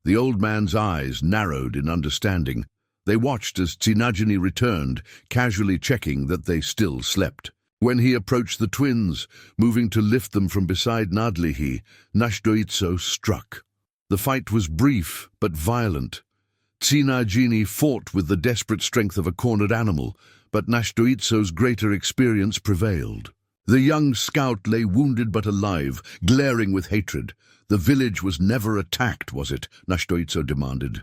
The old man's eyes narrowed in understanding. They watched as Tsinajini returned, casually checking that they still slept. When he approached the twins, moving to lift them from beside Nádlihi, Náshdóítso struck. The fight was brief but violent. Tsinagini fought with the desperate strength of a cornered animal, but Náshdóítso's greater experience prevailed. The young scout lay wounded but alive, glaring with hatred. The village was never attacked, was it? Náshdóítso demanded.